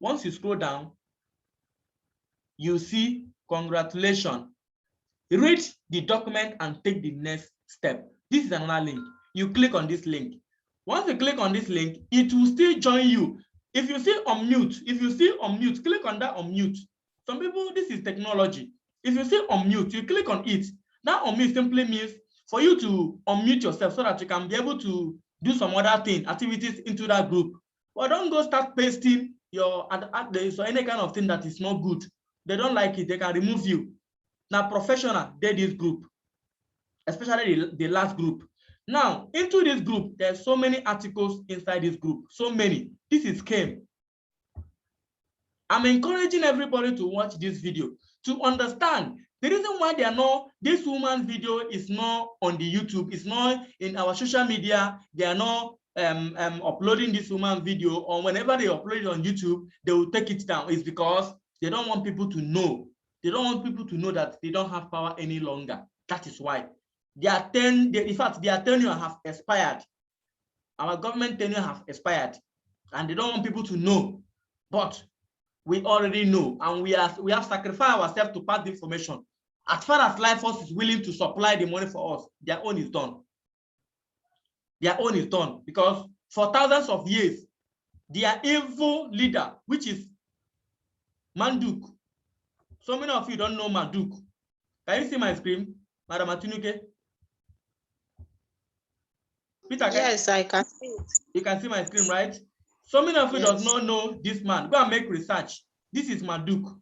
Once you scroll down, you see congratulations. Read the document and take the next step. This is another link. You click on this link. Once you click on this link, it will still join you. If you see unmute, click on that unmute. Some people, this is technology. If you see unmute, you click on it. That unmute simply means for you to unmute yourself so that you can be able to do some other thing, activities into that group. But don't go start pasting your so any kind of thing that is not good. They don't like it, they can remove you. Now, professional, they this group, especially the last group. Now, into this group, there's so many articles inside this group, so many. This is KEM. I'm encouraging everybody to watch this video to understand the reason why they are not, this woman's video is not on the YouTube, it's not in our social media, they are not uploading this woman's video, or whenever they upload it on YouTube, they will take it down. It's because they don't want people to know. They don't want people to know that they don't have power any longer. That is why. In fact, their tenure have expired. Our government tenure have expired, and they don't want people to know. But we already know, and we have sacrificed ourselves to pass the information. As far as Life Force is willing to supply the money for us, their own is done. Their own is done, because for thousands of years, their evil leader, which is Manduk. So many of you don't know Manduk. Can you see my screen, Madam Atinuke? Peter, yes, I can see it. You can see my screen, right? So many of you does not know this man. Go and make research. This is Manduk.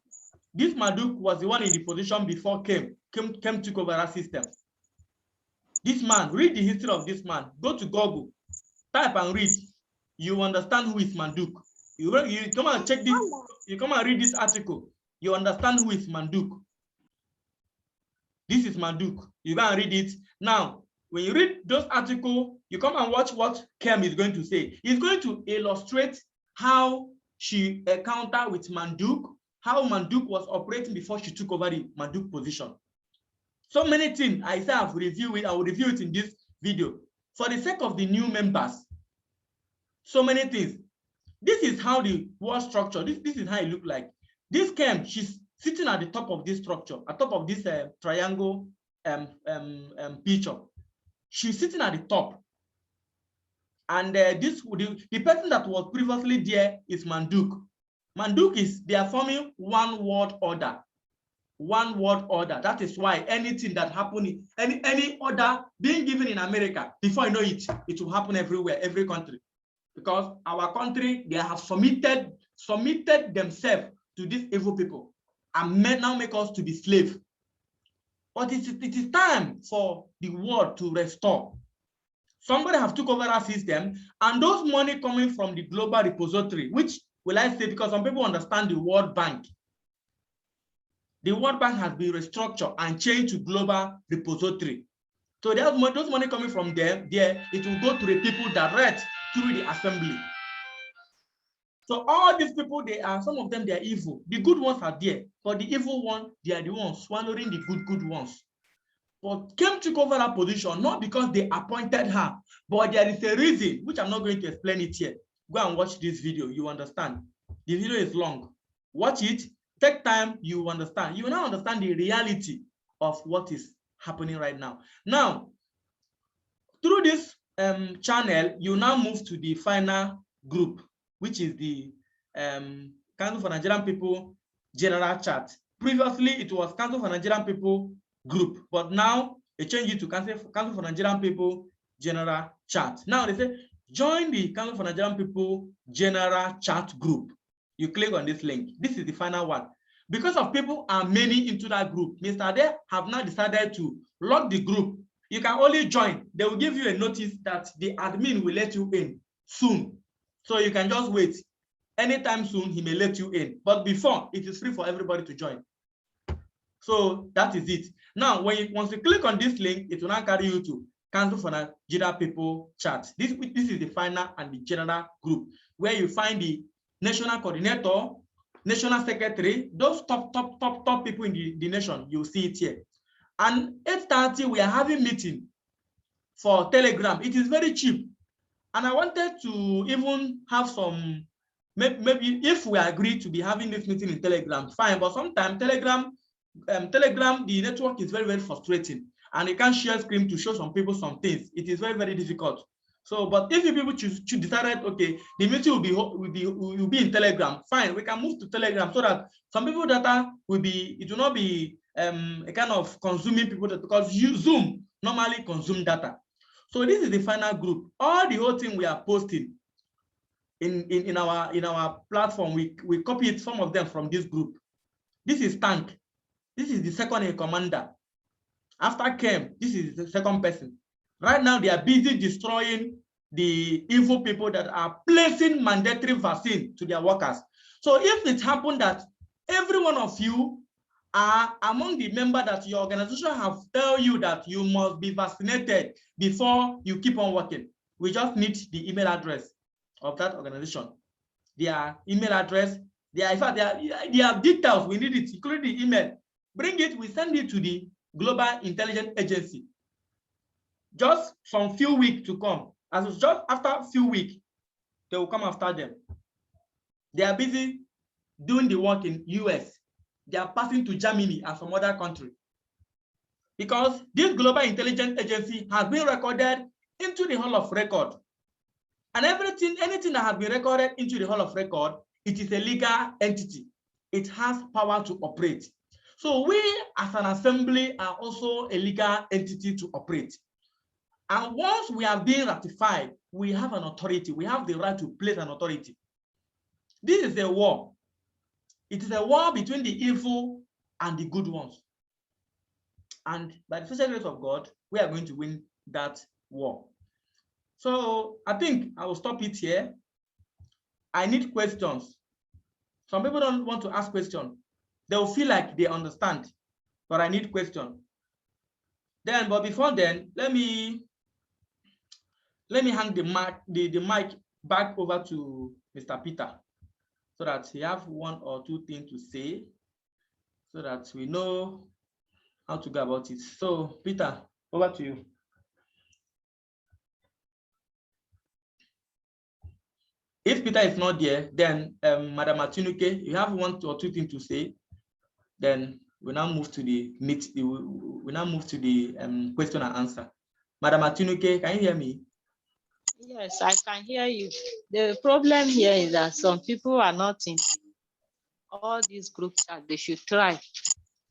This Manduk was the one in the position before KEM took over that system. This man, read the history of this man. Go to Google, type and read. You understand who is Manduk. You come and check this, you come and read this article, you understand who is Manduk. This is Manduk. You go and read it. Now, when you read those articles, you come and watch what Kem is going to say. He's going to illustrate how she encountered with Manduk, how Manduk was operating before she took over the Manduk position. So many things I say I've reviewed it. I will review it in this video. For the sake of the new members, so many things. This is how the wall structure, this is how it looked like. This Kem, she's sitting at the top of this structure, at top of this triangle picture. She's sitting at the top. And the person that was previously there is Manduk. Manduk is, they are forming one world order. One world order. That is why anything that happened, any order being given in America, before you know it, it will happen everywhere, every country. Because our country, they have submitted themselves to these evil people and now make us to be slaves. But it is time for the world to restore. Somebody have took over our system, and those money coming from the global repository, which will I say, because some people understand the World Bank. The World Bank has been restructured and changed to global repository. So those money coming from them, it will go to the people direct through the assembly. So all these people, some of them, they are evil. The good ones are there, but the evil ones, they are the ones swallowing the good ones. But Kem took over that position, not because they appointed her, but there is a reason, which I'm not going to explain it here. Go and watch this video, you understand. The video is long. Watch it, take time, you understand. You will now understand the reality of what is happening right now. Now, through this channel, you now move to the final group, which is the Council for Nigerian People General Chat. Previously, it was Council for Nigerian People Group, but now they change it to Council for Nigerian People General Chat. Now they say, join the Council for Nigerian People General Chat Group. You click on this link. This is the final one. Because of people are many into that group, Mr. Ade have now decided to lock the group. You can only join. They will give you a notice that the admin will let you in soon. So you can just wait. Anytime soon, he may let you in. But before, it is free for everybody to join. So that is it. Now, once you click on this link, it will now carry you to Council for Nigeria People Chat. This is the final and the general group, where you find the national coordinator, national secretary, those top people in the nation. You see it here. And 8:30, we are having meeting for Telegram. It is very cheap. And I wanted to even have some, maybe if we agree to be having this meeting in Telegram, fine. But sometimes Telegram, the network is very, very frustrating. And you can't share screen to show some people some things. It is very, very difficult. So, but if you people choose to decide, okay, the meeting will be in Telegram, fine, we can move to Telegram so that some people data will be, it will not be a kind of consuming people data, because Zoom normally consume data. So this is the final group. All the whole thing we are posting in our platform, we copied some of them from this group. This is Tank. This is the second in commander. After Kem, this is the second person. Right now, they are busy destroying the evil people that are placing mandatory vaccine to their workers. So if it happened that every one of you are among the members that your organization have tell you that you must be vaccinated before you keep on working, we just need the email address of that organization. Their email address, in fact, their details, we need it, including the email. Bring it, we send it to the Global Intelligence Agency. Just some few weeks to come. As it's just after a few weeks, they will come after them. They are busy doing the work in US. They are passing to Germany and some other country. Because this Global Intelligence Agency has been recorded into the Hall of Record. And anything that has been recorded into the Hall of Record, it is a legal entity. It has power to operate. So we as an assembly are also a legal entity to operate. And once we are being ratified, we have an authority. We have the right to place an authority. This is a war. It is a war between the evil and the good ones. And by the special grace of God, we are going to win that war. So I think I will stop it here. I need questions. Some people don't want to ask questions. They'll feel like they understand, but I need questions. Then, but before then, let me hang the mic back over to Mr. Peter so that he have one or two things to say so that we know how to go about it. So, Peter, over to you. If Peter is not there, then Madam Atinuke, you have one or two things to say. Then we now move to the question and answer. Madam Atinuke, can you hear me? Yes, I can hear you. The problem here is that some people are not in all these group chats. They should try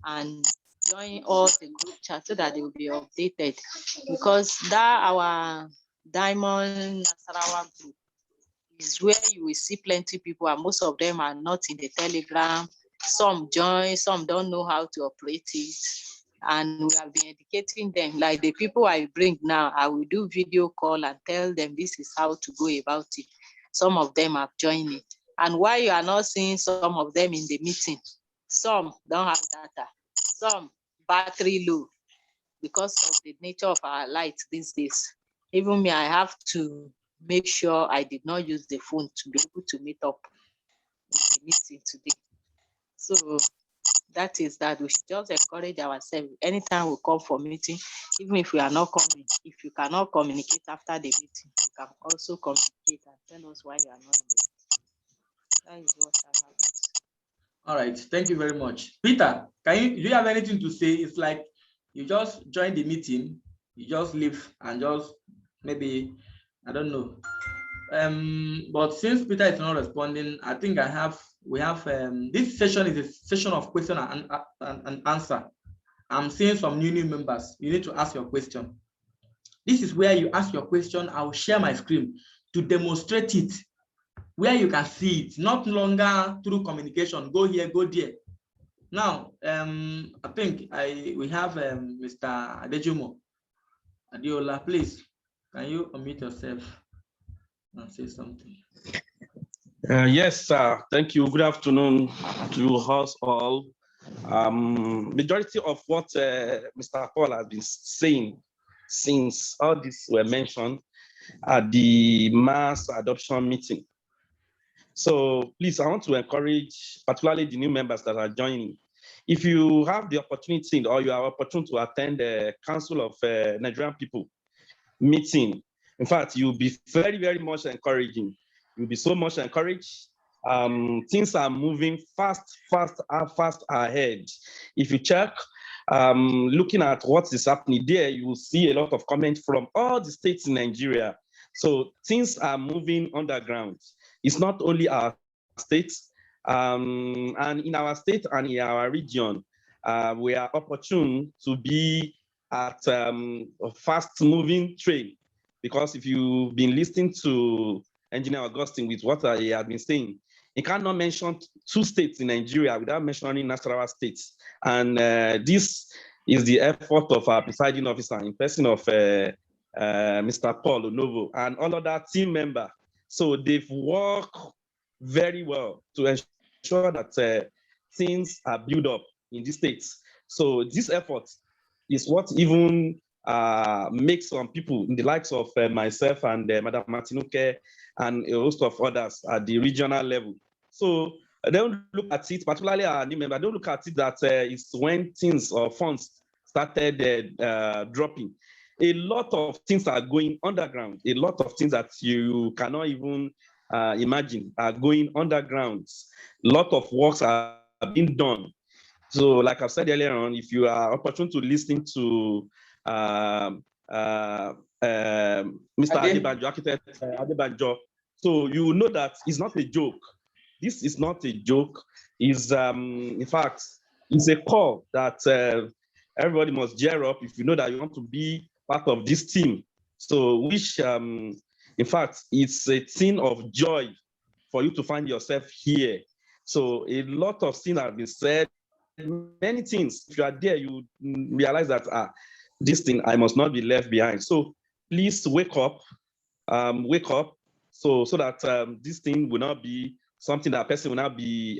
and join all the group chats so that they will be updated. Because that our Diamond Nasarawa group is where you will see plenty people, and most of them are not in the Telegram. Some join, some don't know how to operate it. And we have been educating them. Like the people I bring now, I will do video call and tell them this is how to go about it. Some of them have joined it. And why you are not seeing some of them in the meeting, some don't have data, some battery low because of the nature of our light these days. Even me, I have to make sure I did not use the phone to be able to meet up in the meeting today. So that is that we should just encourage ourselves. Anytime we come for meeting, even if we are not coming, if you cannot communicate after the meeting, you can also communicate and tell us why you are not in the meeting. That is what I have. All right, thank you very much. Peter, do you have anything to say? It's like you just join the meeting, you just leave and just maybe, I don't know. But since Peter is not responding, I think we have this session is a session of question and answer. I'm seeing some new members. You need to ask your question. This is where you ask your question. I will share my screen to demonstrate it, where you can see it, not longer through communication. Go here, go there. Now, I think we have Mr. Adejumo Adiola. Please, can you unmute yourself and say something? Yes, sir. Thank you. Good afternoon to us all. Majority of what Mr. Paul has been saying since all this were mentioned at the mass adoption meeting. So please, I want to encourage particularly the new members that are joining. If you have the opportunity or you are opportune to attend the Council of Nigerian People meeting, in fact, you'll be very, very much encouraging. You'll be so much encouraged. Things are moving fast ahead. If you check, looking at what is happening there, you will see a lot of comments from all the states in Nigeria. So things are moving underground. It's not only our states, and in our state and in our region, we are opportune to be at a fast-moving train. Because if you've been listening to Engineer Augustine with what he has been saying, he cannot mention two states in Nigeria without mentioning Nasarawa State. And this is the effort of our presiding officer in person of Mr. Paul Onovo and all other team members. So they've worked very well to ensure that things are built up in these states. So this effort is what even makes some people in the likes of myself and Madam Martinuke and a host of others at the regional level. So don't look at it, particularly our new member, don't look at it that it's when things or funds started dropping. A lot of things are going underground. A lot of things that you cannot even imagine are going underground. A lot of works are being done. So like I said earlier on, if you are opportune to listen to Mr. Adebanjo, architect Adebanjo, so you know that it's not a joke. This is not a joke. It's, in fact, it's a call that everybody must gear up if you know that you want to be part of this team. So which, in fact, it's a thing of joy for you to find yourself here. So a lot of things have been said, many things. If you are there, you realize that this thing, I must not be left behind. So please wake up So that this thing will not be something that person will not be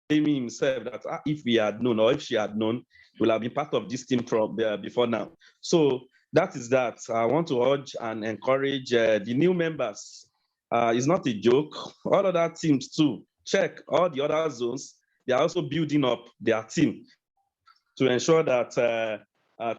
blaming himself that if we had known or if she had known, will have been part of this team from before now. So that is that. I want to urge and encourage the new members. It's not a joke. All other teams too. Check all the other zones. They are also building up their team to ensure that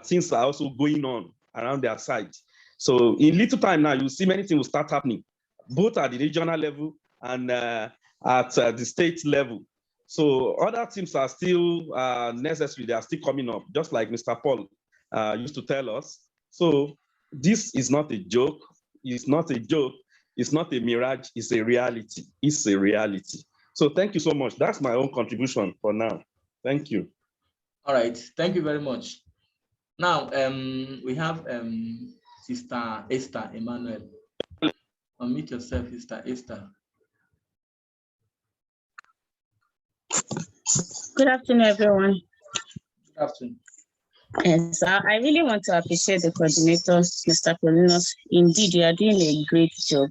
things are also going on around their side. So in little time now, you see many things will start happening, both at the regional level and at the state level. So other teams are still necessary. They are still coming up, just like Mr. Paul used to tell us. So this is not a joke. It's not a joke. It's not a mirage. It's a reality. It's a reality. So thank you so much. That's my own contribution for now. Thank you. All right. Thank you very much. Now, we have Sister Esther Emmanuel. Unmute yourself, Sister Esther. Good afternoon, everyone. Good afternoon. Yes, I really want to appreciate the coordinator, Mr. Polinos. Indeed, you are doing a great job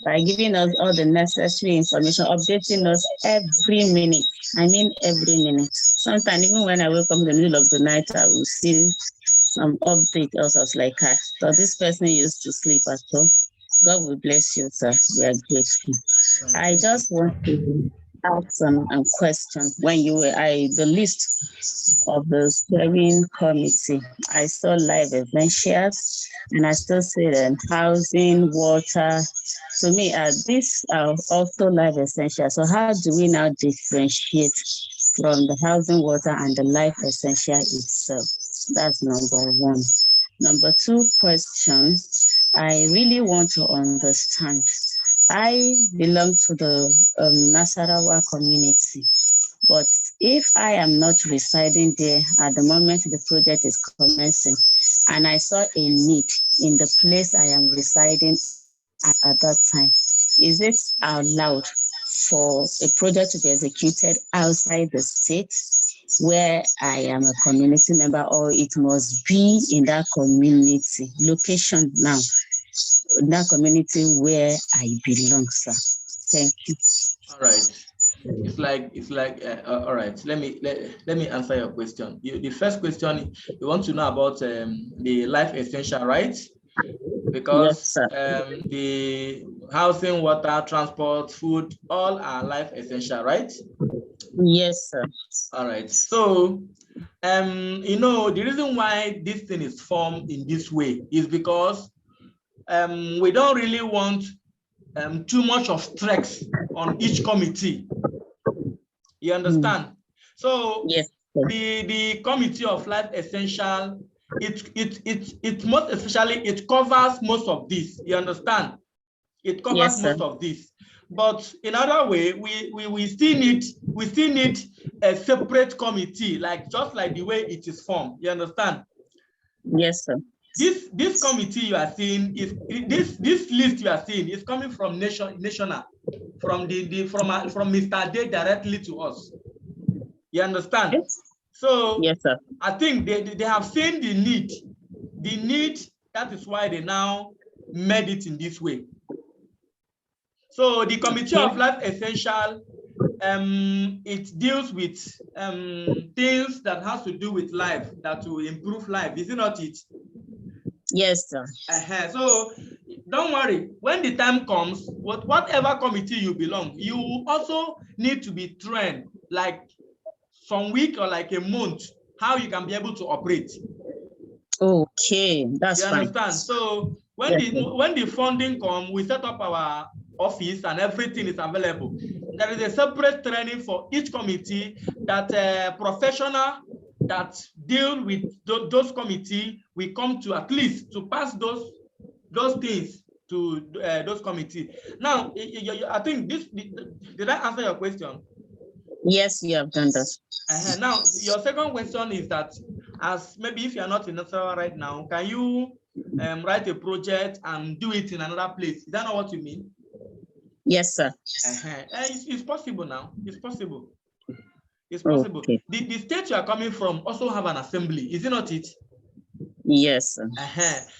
by giving us all the necessary information, updating us every minute. I mean, every minute. Sometimes, even when I wake up in the middle of the night, I will see some update. Also, I was like, so this person used to sleep at all. God will bless you, sir. We are grateful. I just want to ask some questions. When you were the list of the steering committee, I saw life essentials, and I still see them housing, water. To me, these are also life essentials. So how do we now differentiate from the housing, water, and the life essential itself? That's number one. Number two question, I really want to understand. I belong to the Nasarawa community, but if I am not residing there at the moment the project is commencing, and I saw a need in the place I am residing at that time, is it allowed for a project to be executed outside the state where I am a community member, or it must be in that community location now, in that community where I belong, sir? Thank you. All right. It's like all right. Let me answer your question. The first question, you want to know about the life essential, right? Because Yes, the housing, water, transport, food, all are life essential, right? Yes, sir. All right. So you know, the reason why this thing is formed in this way is because we don't really want too much of stress on each committee. You understand? So yes, the committee of life essential, it most especially it covers most of this. You understand? It covers most of this. But in other way, we still need a separate committee, like just like the way it is formed. You understand? Yes, sir. This committee you are seeing is this list you are seeing is coming from national, from Mr. Day directly to us. You understand? Yes. So Yes, sir. I think they have seen the need. That is why they now made it in this way. So the Committee of Life Essential, it deals with things that has to do with life, that will improve life. Is it not it? Yes, sir. So don't worry. When the time comes, whatever committee you belong, you also need to be trained, like some week or like a month, how you can be able to operate. Okay, that's you fine. understand? So when the funding comes, we set up our office and everything is available. There is a separate training for each committee that professional that deal with those committee, we come to at least to pass those things to those committee. Now, I think did I answer your question? Yes, you have done that. Now, your second question is that, as maybe if you are not in Nasarawa right now, can you write a project and do it in another place? Is that not what you mean? Yes, sir. It's possible now. It's possible. It's possible. Okay. The state you are coming from also have an assembly, is it not it? Yes, sir.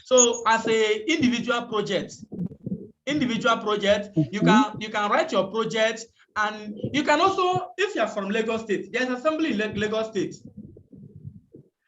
So as a individual project, individual project. You can write your project, and you can also, if you're from Lagos State, there's assembly in Lagos State.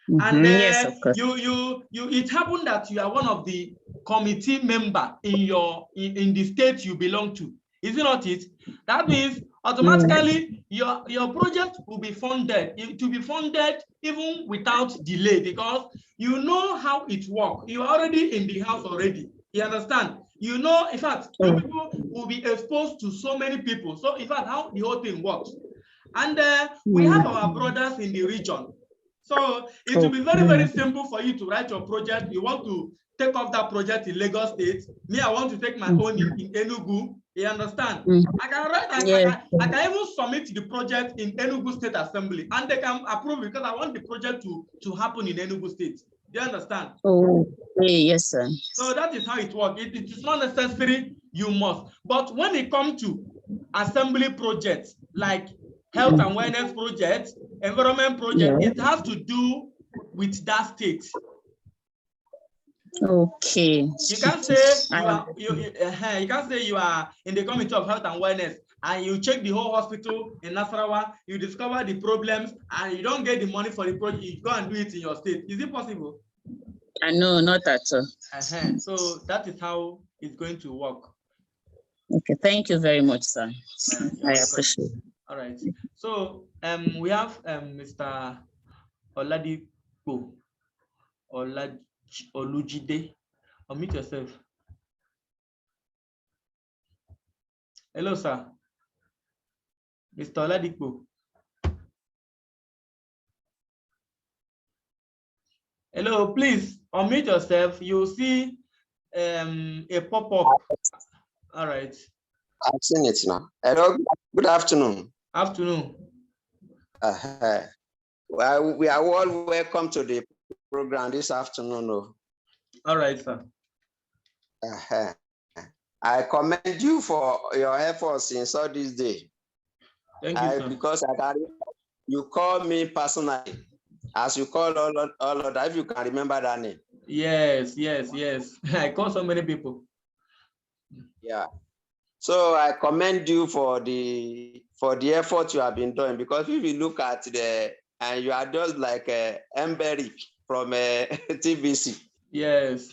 And yes, of course. it happened that you are one of the committee member in the state you belong to. Is it not it? That means automatically your project will be funded. It will be funded even without delay, because you know how it works. You are already in the house already. You understand? You know, in fact, you people will be exposed to so many people. So in fact, how the whole thing works. And we have our brothers in the region. So it will be very, very simple for you to write your project. You want to take off that project in Lagos State. Me, I want to take my own in Enugu. You understand? I can write, I can even submit the project in Enugu State Assembly, and they can approve it, because I want the project to happen in Enugu State. Do you understand? Oh, yes, sir. So that is how it works. It is not necessary you must. But when it comes to assembly projects like health and wellness project, environment project, it has to do with that state. Okay. You can't say you can't say you are in the committee of health and wellness and you check the whole hospital in Nasarawa, you discover the problems, and you don't get the money for the project. You go and do it in your state. Is it possible? No, not at all. So that is how it's going to work. Okay, thank you very much, sir. I appreciate it. All right. So we have Mr. Oladipo Olujide. Unmute yourself. Hello, sir. Mr. Oladipo. Hello, please unmute yourself. You'll see a pop-up. All right. I've seen it now. Hello, good afternoon. Afternoon. Well, we are all welcome to the program this afternoon. All right, sir. I commend you for your efforts in all this day. Thank you, sir. Because you call me personally, as you call all of that, if you can remember that name. Yes. I call so many people. Yeah. So I commend you for the effort you have been doing, because if you look at and you are just like Emberic from TBC. Yes.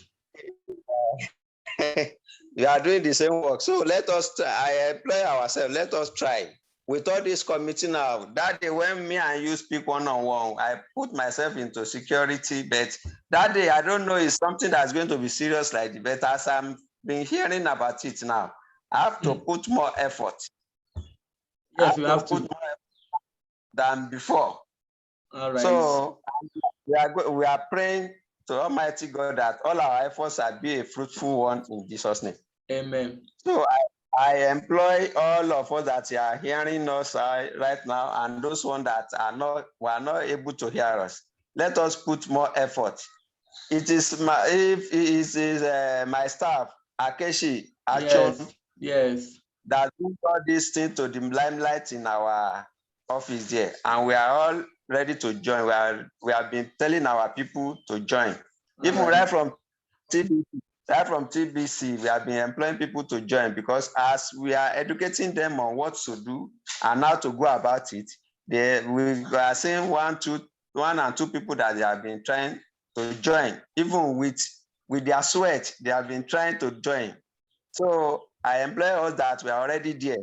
You are doing the same work. So let us I employ ourselves. Let us try. With all this committee now, that day when me and you speak one-on-one, I put myself into security, but that day I don't know it's something that's going to be serious like that. But as I'm been hearing about it now, I have to put more effort. Yes, you have to. Put more effort than before. All right. So we are praying to Almighty God that all our efforts will be a fruitful one in Jesus' name. Amen. So I employ all of us that are hearing us right now, and those ones that were not able to hear us. Let us put more effort. It is my staff, Akeshi Achon, yes, that brings all these things to the limelight in our office there, and we are all ready to join. We have been telling our people to join. Even right from TBC, we have been employing people to join, because as we are educating them on what to do and how to go about it, we are seeing one and two people that they have been trying to join. Even with their sweat, they have been trying to join. So I employ us that we are already there.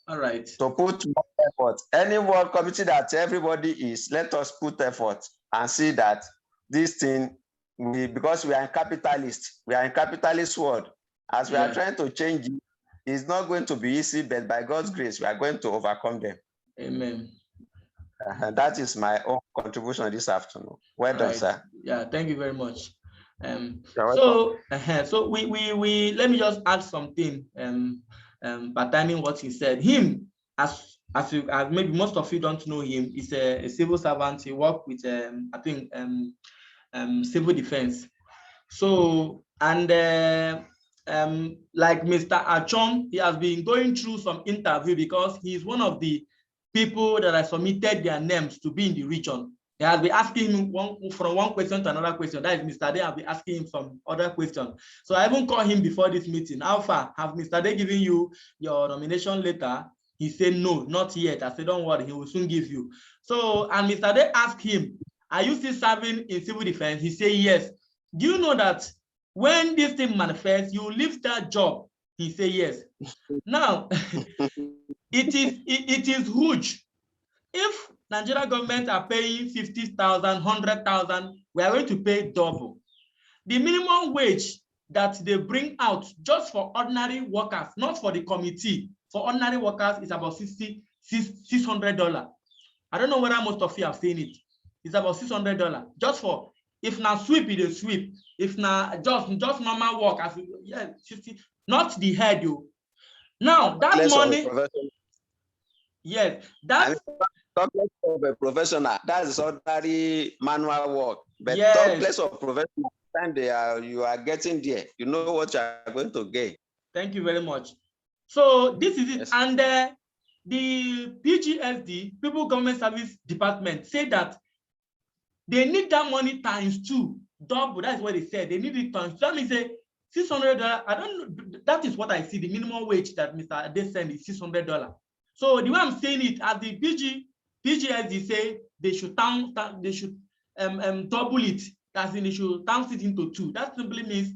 All right. To put more effort. Any work committee that everybody is, let us put effort and see that this thing, because we are in capitalist world. As we are trying to change it, it's not going to be easy, but by God's grace, we are going to overcome them. Amen. And that is my own contribution this afternoon. Well done, sir. Yeah, thank you very much. So we let me just add something pertaining what he said. Him, as maybe most of you don't know him, is a civil servant. He worked with I think civil defense. So and like Mr. Achon, he has been going through some interview, because he is one of the people that I submitted their names to be in the region. He has been asking him from one question to another question. That is Mr. Day has been asking him some other questions. So I even called him before this meeting. How far have Mr. Day given you your nomination letter? He said, no, not yet. I said, don't worry, he will soon give you. So, and Mr. Day asked him, are you still serving in civil defense? He said, yes. Do you know that when this thing manifests, you leave that job? He said, yes. Now, it is huge. If Nigeria government are paying 50,000, 100,000, we are going to pay double. The minimum wage that they bring out just for ordinary workers, not for the committee, for ordinary workers is about $600. I don't know whether most of you have seen it. It's about $600 just for, if now sweep it is sweep, if now just normal work, as yeah, 50, not the head you. Now that money, yes, that talk less of a professional. That is ordinary manual work. But yes, talk less of professional. Time you are getting there, you know what you are going to gain. Thank you very much. So this is it, yes. And the PGSD, People Government Service Department, say that they need that money ×2, double. That's what they said. They need it ×2. That means $600. I don't know. That is what I see. The minimum wage that Mr. Ade sent is $600. So the way I'm saying it, as the PGSD say, they should double it. As in, they should times it into 2. That simply means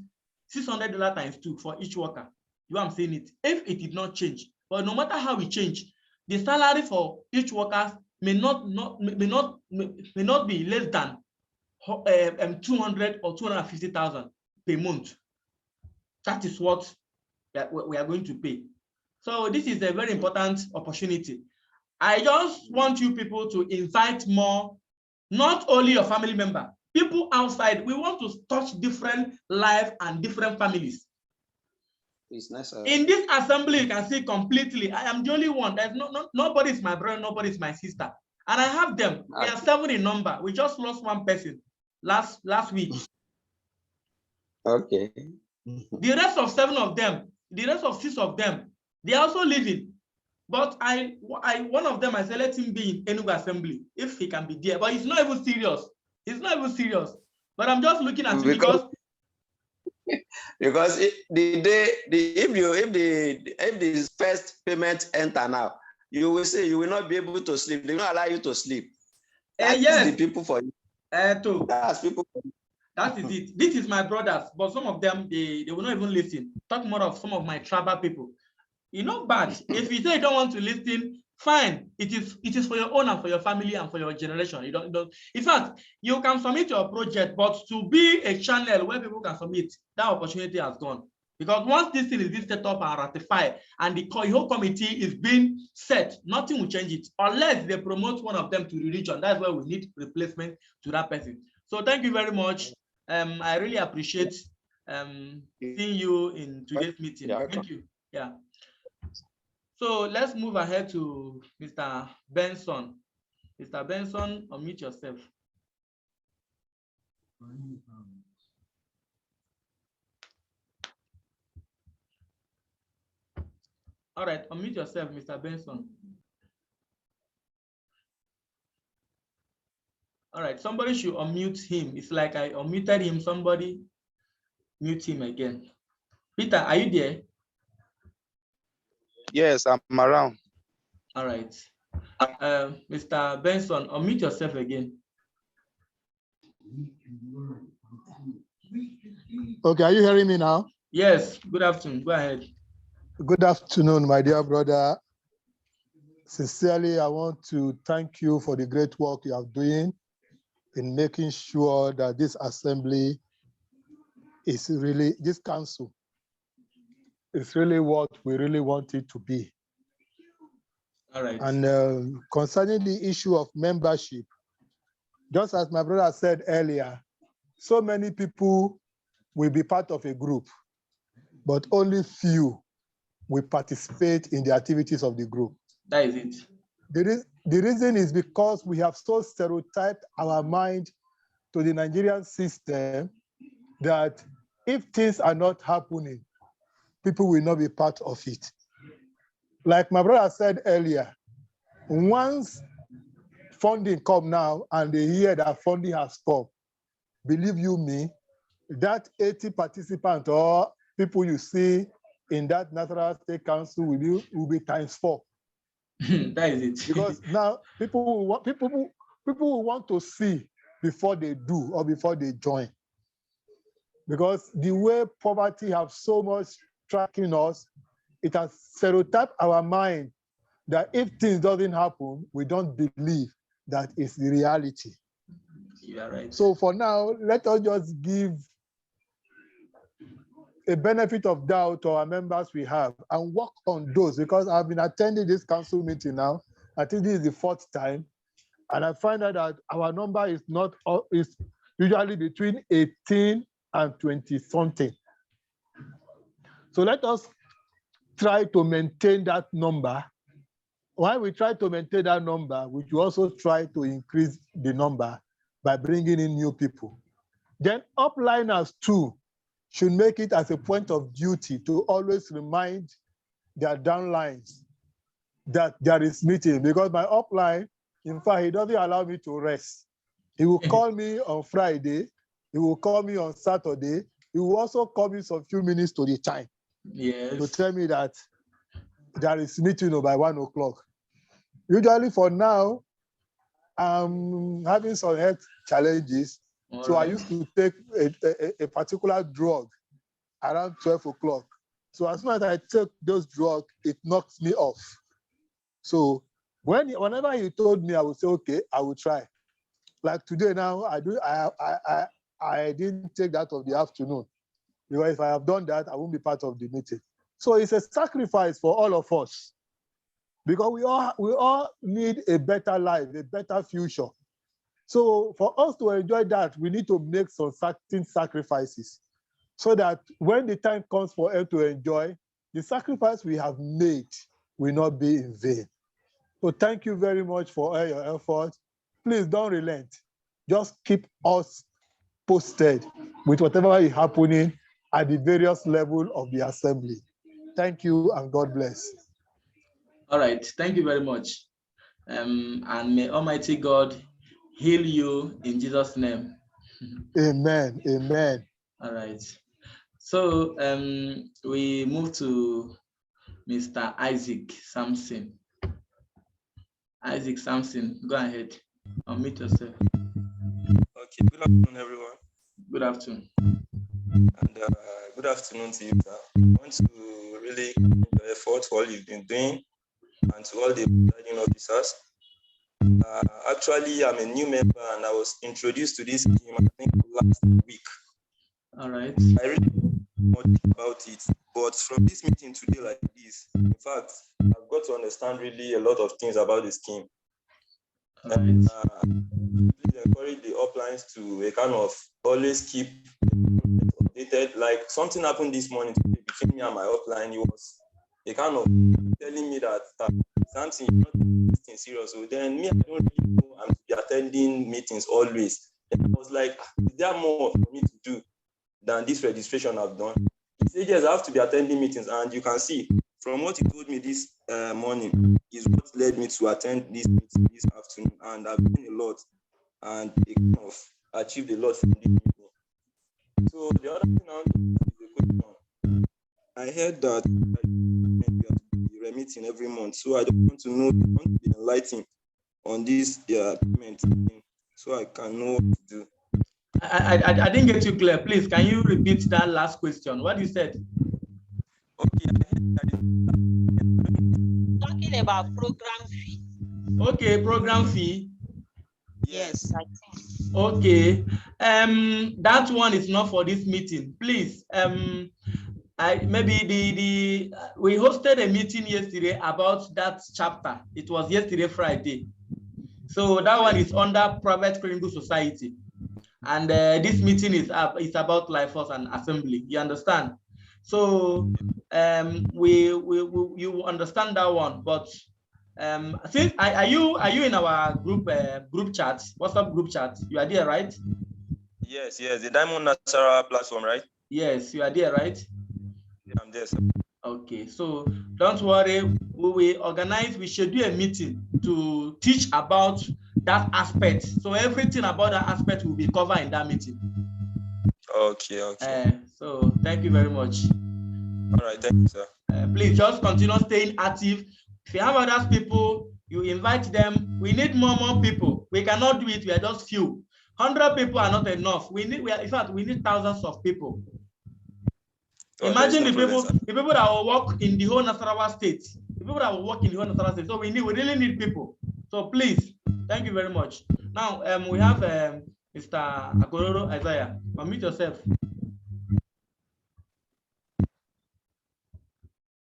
$600 ×2 for each worker. You know what I'm saying it? If it did not change, but no matter how we change, the salary for each worker may not be less than 200 or 250,000 per month. That is what we are going to pay. So this is a very important opportunity. I just want you people to invite more, not only your family member, people outside. We want to touch different lives and different families. It's nice. In this assembly, you can see completely, I am the only one. There's nobody is my brother, nobody is my sister. And I have them. We are 7 in number. We just lost one person last week. Okay. The rest of 7 of them, the rest of 6 of them, they are also living. But one of them, I said, let him be in Enugu Assembly if he can be there. But it's not even serious. It's not even serious. But I'm just looking at it because if the first payment enter now, you will say you will not be able to sleep. They will not allow you to sleep. That's yes. the people for you. That's people for you. That is it. This is my brothers, but some of them they will not even listen. Talk more of some of my tribal people. You know, bad. If you say you don't want to listen, fine. It is for your own and for your family and for your generation. You don't. In fact, you can submit your project, but to be a channel where people can submit, that opportunity has gone. Because once this thing is set up and ratified, and the whole committee is being set, nothing will change it unless they promote one of them to religion. That's why we need replacement to that person. So thank you very much. I really appreciate seeing you in today's meeting. Thank you. Yeah. So let's move ahead to Mr. Benson. Mr. Benson, unmute yourself. All right, unmute yourself, Mr. Benson. All right, somebody should unmute him. It's like I unmuted him. Somebody mute him again. Peter, are you there? Yes, I'm around. All right. Mr. Benson, unmute yourself again. Okay, are you hearing me now? Yes, good afternoon. Go ahead. Good afternoon, my dear brother. Sincerely, I want to thank you for the great work you are doing in making sure that this assembly is really, this council is really what we really want it to be. All right. And concerning the issue of membership, just as my brother said earlier, so many people will be part of a group, but only few will participate in the activities of the group. That is it. The reason is because we have so stereotyped our mind to the Nigerian system that if things are not happening, people will not be part of it. Like my brother said earlier, once funding come now and they hear that funding has come, believe you me, that 80 participants or people you see in that Nasarawa State Council will be times 4. That is it. Because now people will want to see before they do or before they join. Because the way poverty have so much tracking us, it has stereotyped our mind that if things doesn't happen, we don't believe that it's the reality. You are right. So for now, let us just give a benefit of doubt to our members we have and work on those, because I've been attending this council meeting now. I think this is the 4th time. And I find out that our number is usually between 18 and 20 something. So let us try to maintain that number. While we try to maintain that number, we should also try to increase the number by bringing in new people. Then upliners too should make it as a point of duty to always remind their downlines that there is meeting, because my upline, in fact, he doesn't allow me to rest. He will call me on Friday, he will call me on Saturday, he will also call me some few minutes to the time. Yes. To tell me that there is meeting by 1 o'clock. Usually for now, I'm having some health challenges. So I used to take a particular drug around 12 o'clock. So as soon as I take those drugs, it knocks me off. So whenever he told me, I would say, okay, I will try. Like today now, I didn't take that of the afternoon, because if I have done that, I won't be part of the meeting. So it's a sacrifice for all of us, because we all need a better life, a better future. So for us to enjoy that, we need to make some certain sacrifices, so that when the time comes for us to enjoy, the sacrifice we have made will not be in vain. So thank you very much for all your efforts. Please don't relent. Just keep us posted with whatever is happening at the various levels of the assembly. Thank you and God bless. All right, thank you very much. And may Almighty God heal you in Jesus' name. Amen. Amen. All right. So we move to Mr. Isaac Sampson. Isaac Sampson, go ahead. Unmute yourself. Okay, good afternoon, everyone. Good afternoon. And good afternoon to you, sir. I want to really commend your effort for all you've been doing, and to all the presiding officers. Actually, I'm a new member and I was introduced to this scheme, I think, last week. All right. I really don't know much about it, but from this meeting today like this, in fact, I've got to understand really a lot of things about the scheme. All right. Please encourage the uplines to kind of always keep updated. Like something happened this morning between me and my upline. He was kind of telling me that something is not taking serious. So then me, I don't really know I'm to be attending meetings always. And I was like, is there more for me to do than this registration I've done? He said, yes, I have to be attending meetings. And you can see from what he told me this morning is what led me to attend this meeting this afternoon. And I've done a lot and kind of achieved a lot from this meeting. So the other thing now is a question. I heard that we have to be remitting every month. So I don't want to know, I want to be enlightened on this payment thing, so I can know what to do. I didn't get you clear. Please, can you repeat that last question? What you said? Okay, I heard that Talking about program fee. Okay, program fee. Yes, I think. Okay. That one is not for this meeting. Please, maybe we hosted a meeting yesterday about that chapter. It was yesterday, Friday. So that one is under Private Clinical Society. And this meeting is about Life Force and Assembly. You understand? So you understand that one. But since are you in our group chat, WhatsApp group chat? You are there, right? Yes, the Diamond Nasarawa platform, right? Yes, you are there, right? I'm there, sir. Okay, so don't worry. We schedule a meeting to teach about that aspect. So everything about that aspect will be covered in that meeting. Okay. So thank you very much. All right, thank you, sir. Please just continue staying active. If you have other people, you invite them. We need more people. We cannot do it. We are just few. 100 people are not enough. In fact, we need thousands of people. Imagine the people that will work in the whole Nasarawa state. The people that will work in the whole Nasarawa state. So we really need people. So please, thank you very much. Now we have Mr. Agororo Isaiah. Unmute yourself.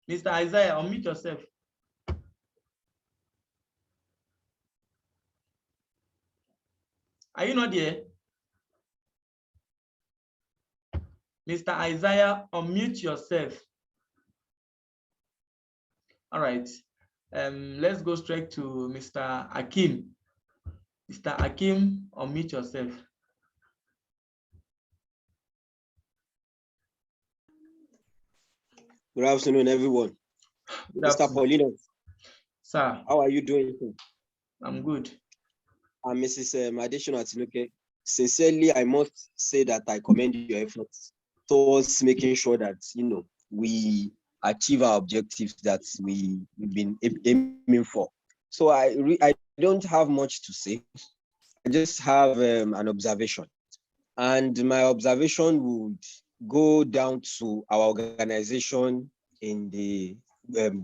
Mr. Isaiah, unmute yourself. Are you not there? Mr. Isaiah, unmute yourself. All right. Let's go straight to Mr. Akim. Mr. Akim, unmute yourself. Good afternoon, everyone. Good Mr. afternoon. Paulino. Sir. How are you doing? I'm good. I'm Mrs. Additional Atinuke. Sincerely, I must say that I commend your efforts towards making sure that, we achieve our objectives that we've been aiming for. So I don't have much to say. I just have an observation. And my observation would go down to our organization in the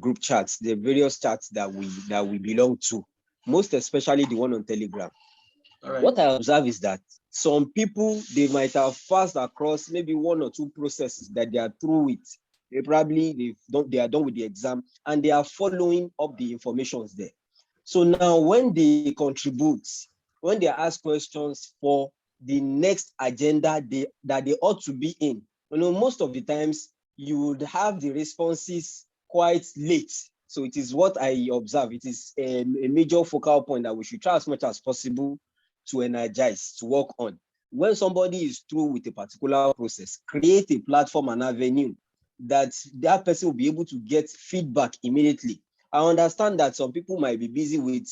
group chats, the various chats that we belong to, most especially the one on Telegram. Right. What I observe is that some people, they might have passed across maybe one or two processes that they are through with. They are done with the exam and they are following up the informations there. So now when they contribute, when they ask questions for the next agenda that they ought to be in, most of the times you would have the responses quite late. So it is what I observe. It is a major focal point that we should try as much as possible to energize, to work on. When somebody is through with a particular process, create a platform and avenue that person will be able to get feedback immediately. I understand that some people might be busy with,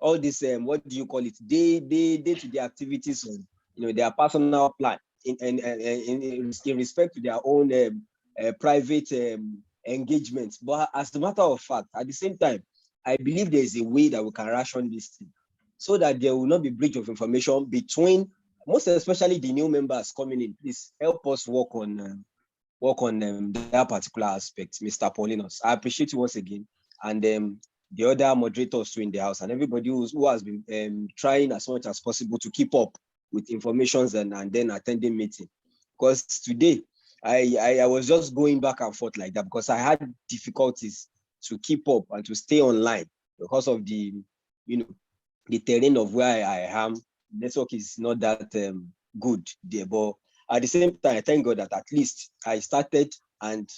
all this, what do you call it, day-to-day activities on, their personal plan in respect to their own private engagements. But as a matter of fact, at the same time, I believe there is a way that we can ration this thing so that there will not be breach of information between, most especially the new members coming in. Please help us work on that particular aspect, Mr. Paulinos. I appreciate you once again, and the other moderators too in the house, and everybody who has been trying as much as possible to keep up with informations and then attending meeting. Because today, I was just going back and forth like that because I had difficulties to keep up and to stay online because of the terrain of where I am. Network is not that good there, but at the same time, I thank God that at least I started and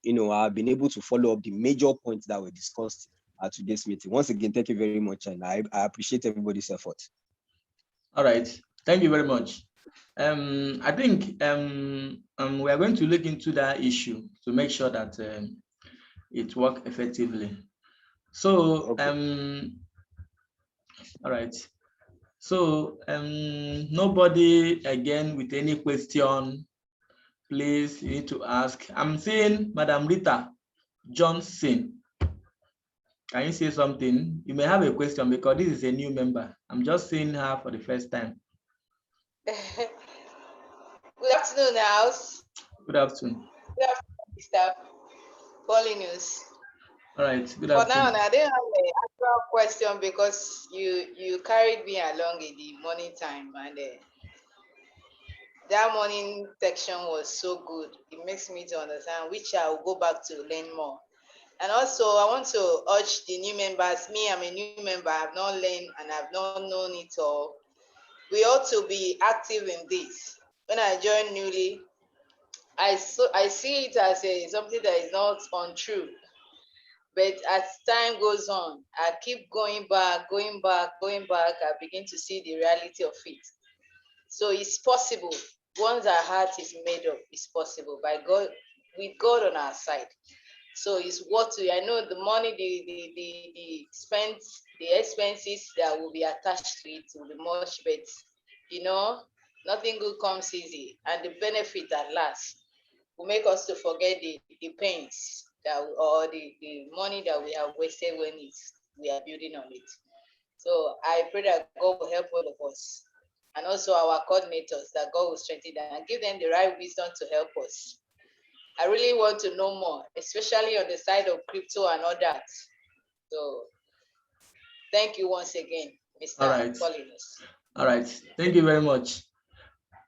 I've been able to follow up the major points that were discussed at today's meeting. Once again, thank you very much, and I appreciate everybody's effort. All right, thank you very much. I think we are going to look into that issue to make sure that it works effectively. So, okay. All right. So, nobody again with any question, please, you need to ask. I'm seeing Madam Rita Johnson. Can you say something? You may have a question because this is a new member. I'm just seeing her for the first time. Good afternoon, House. Good afternoon. Good afternoon, Mr. Paulinus. All right. Good For afternoon. now, I didn't have an actual question because you carried me along in the morning time, and that morning section was so good. It makes me to understand, which I will go back to learn more. And also, I want to urge the new members. Me, I'm a new member. I've not learned and I've not known it all. We ought to be active in this. When I joined newly, I see it as something that is not untrue. But as time goes on, I keep going back. I begin to see the reality of it. So it's possible. Once our heart is made up, it's possible. By God, with God on our side. So it's what I know the money, the expenses that will be attached to it will be much, but nothing good comes easy, and the benefit at last will make us to forget the pains or the money that we have wasted when we are building on it. So I pray that God will help all of us, and also our coordinators, that God will strengthen them and give them the right wisdom to help us. I really want to know more, especially on the side of crypto and all that. So thank you once again, Mr. All right. Paulinus. All right. Thank you very much.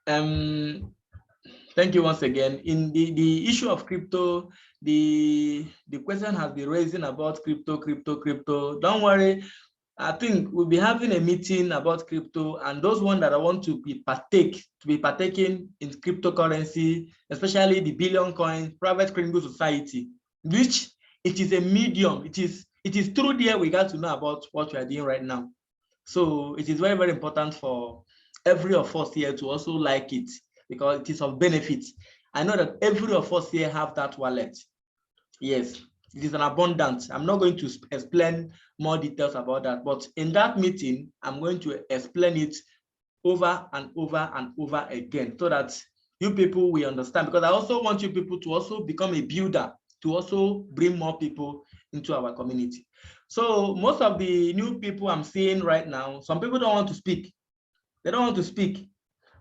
Thank you once again. In the issue of crypto, the question has been raising about crypto. Don't worry. I think we'll be having a meeting about crypto, and those ones that want to be partaking in cryptocurrency, especially the Billion Coin Private Crypto Society, which it is a medium. It is through there we got to know about what we are doing right now. So it is very, very important for every of us here to also like it, because it is of benefit. I know that every of us here have that wallet. Yes, it is an abundance. I'm not going to explain more details about that, but in that meeting, I'm going to explain it over and over and over again, so that you people will understand, because I also want you people to also become a builder, to also bring more people into our community. So most of the new people I'm seeing right now, some people don't want to speak. They don't want to speak.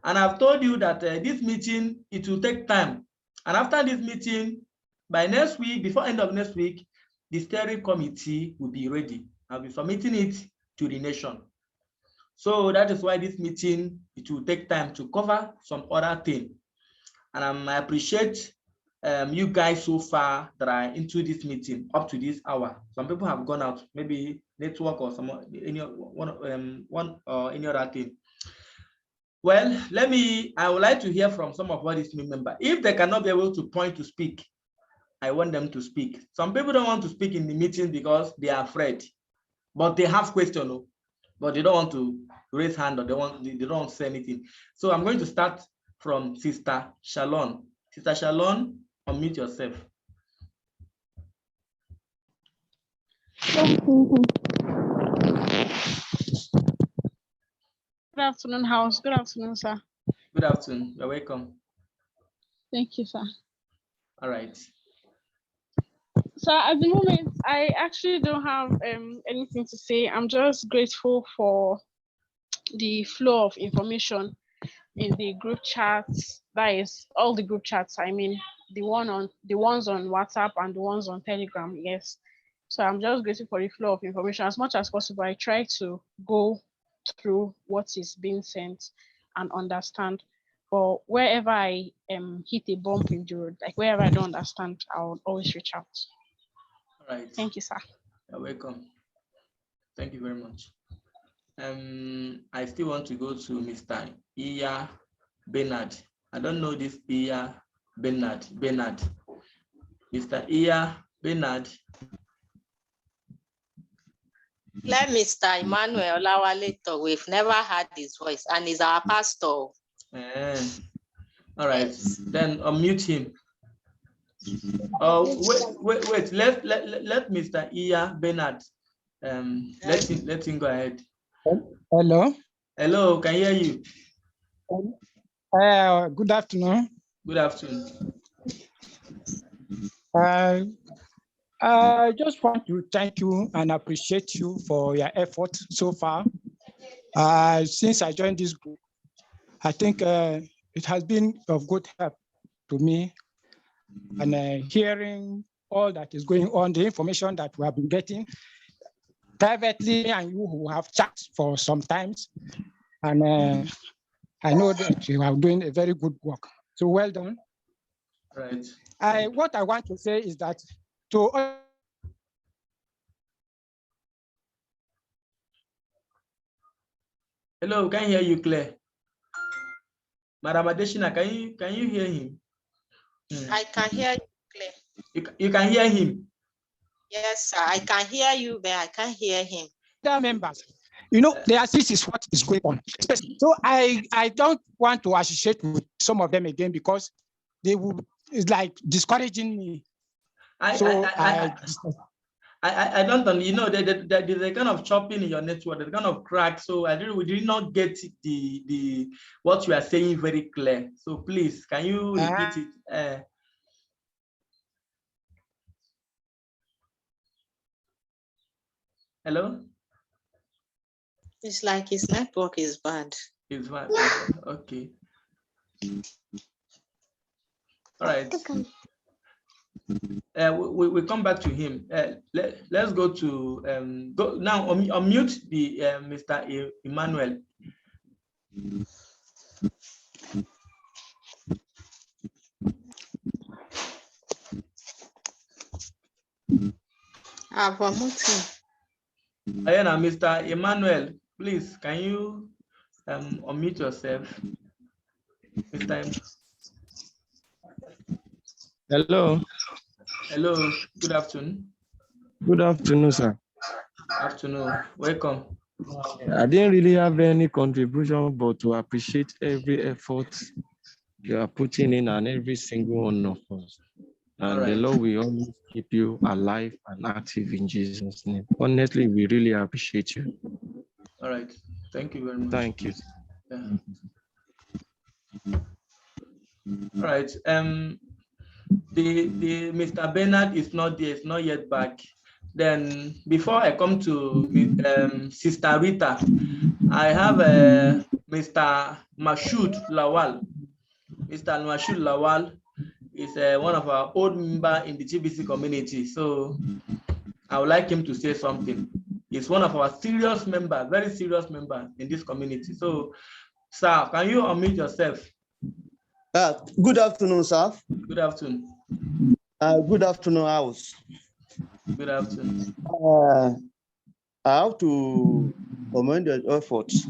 And I've told you that this meeting, it will take time. And after this meeting, by next week, before end of next week, the steering committee will be ready. I'll be submitting it to the nation. So that is why this meeting, it will take time to cover some other thing. And I appreciate you guys so far that are into this meeting up to this hour. Some people have gone out, maybe network or any other thing. Well, I would like to hear from some of these new members. If they cannot be able to point to speak, I want them to speak. Some people don't want to speak in the meeting because they are afraid, but they have questions, but they don't want to raise hand, or they don't want to say anything. So I'm going to start from Sister Shalon. Sister Shalon, unmute yourself. Good afternoon, House. Good afternoon, sir. Good afternoon. You're welcome. Thank you, sir. All right. So at the moment, I actually don't have anything to say. I'm just grateful for the flow of information in the group chats. That is all the group chats. I mean, the ones on WhatsApp and the ones on Telegram. Yes. So I'm just grateful for the flow of information. As much as possible, I try to go through what is being sent and understand. But wherever I hit a bump in the road, like wherever I don't understand, I'll always reach out. All right. Thank you, sir. You're welcome. Thank you very much. I still want to go to Mr. Iya Bernard. I don't know this Iya Bernard. Mr. Iya Bernard. Let Mr. Emmanuel Olawale talk. We've never heard his voice, and he's our pastor. All right, yes. Then unmute him. Wait. Let Mr. Iya Bernard. Let him go ahead. Hello. Hello, can you hear you? Good afternoon. Good afternoon. I just want to thank you and appreciate you for your effort so far. Since I joined this group, I think it has been of good help to me, and hearing all that is going on, the information that we have been getting privately, and you who have chats for some times, and I know that you are doing a very good work. So well done. Right. What I want to say is that Hello, can you hear you, Claire? Madam Adeshina, can you hear him? I can hear you, Claire. You can hear him? Yes, sir. I can hear you, but I can't hear him. The members, they assist is what is going on. So I don't want to associate with some of them again, because they will, it's like discouraging me. I don't know. You know, there's a kind of chopping in your network. There's a kind of crack. So we did not get the what you are saying very clear. So please, can you repeat it? Hello. It's like his network is bad. It's bad. Okay. All right. We come back to him. Let's go to go now. Unmute the Mr. Emmanuel. Mr. Emmanuel, please, can you unmute yourself? Mr. Hello. Hello, good afternoon. Good afternoon, sir. Afternoon, welcome. I didn't really have any contribution, but to appreciate every effort you are putting in and every single one of us. And the Lord will always keep you alive and active in Jesus' name. Honestly, we really appreciate you. All right. Thank you very much. Thank you. Yeah. All right. The Mr. Bernard is not there, it's not yet back. Then before I come to Sister Rita, I have Mr. Mashoud Lawal. Mr. Mashoud Lawal is one of our old members in the GBC community. So I would like him to say something. He's one of our serious members, very serious member in this community. So, sir, can you unmute yourself? Good afternoon, sir. Good afternoon. Good afternoon, house. Good afternoon. I have to commend your efforts.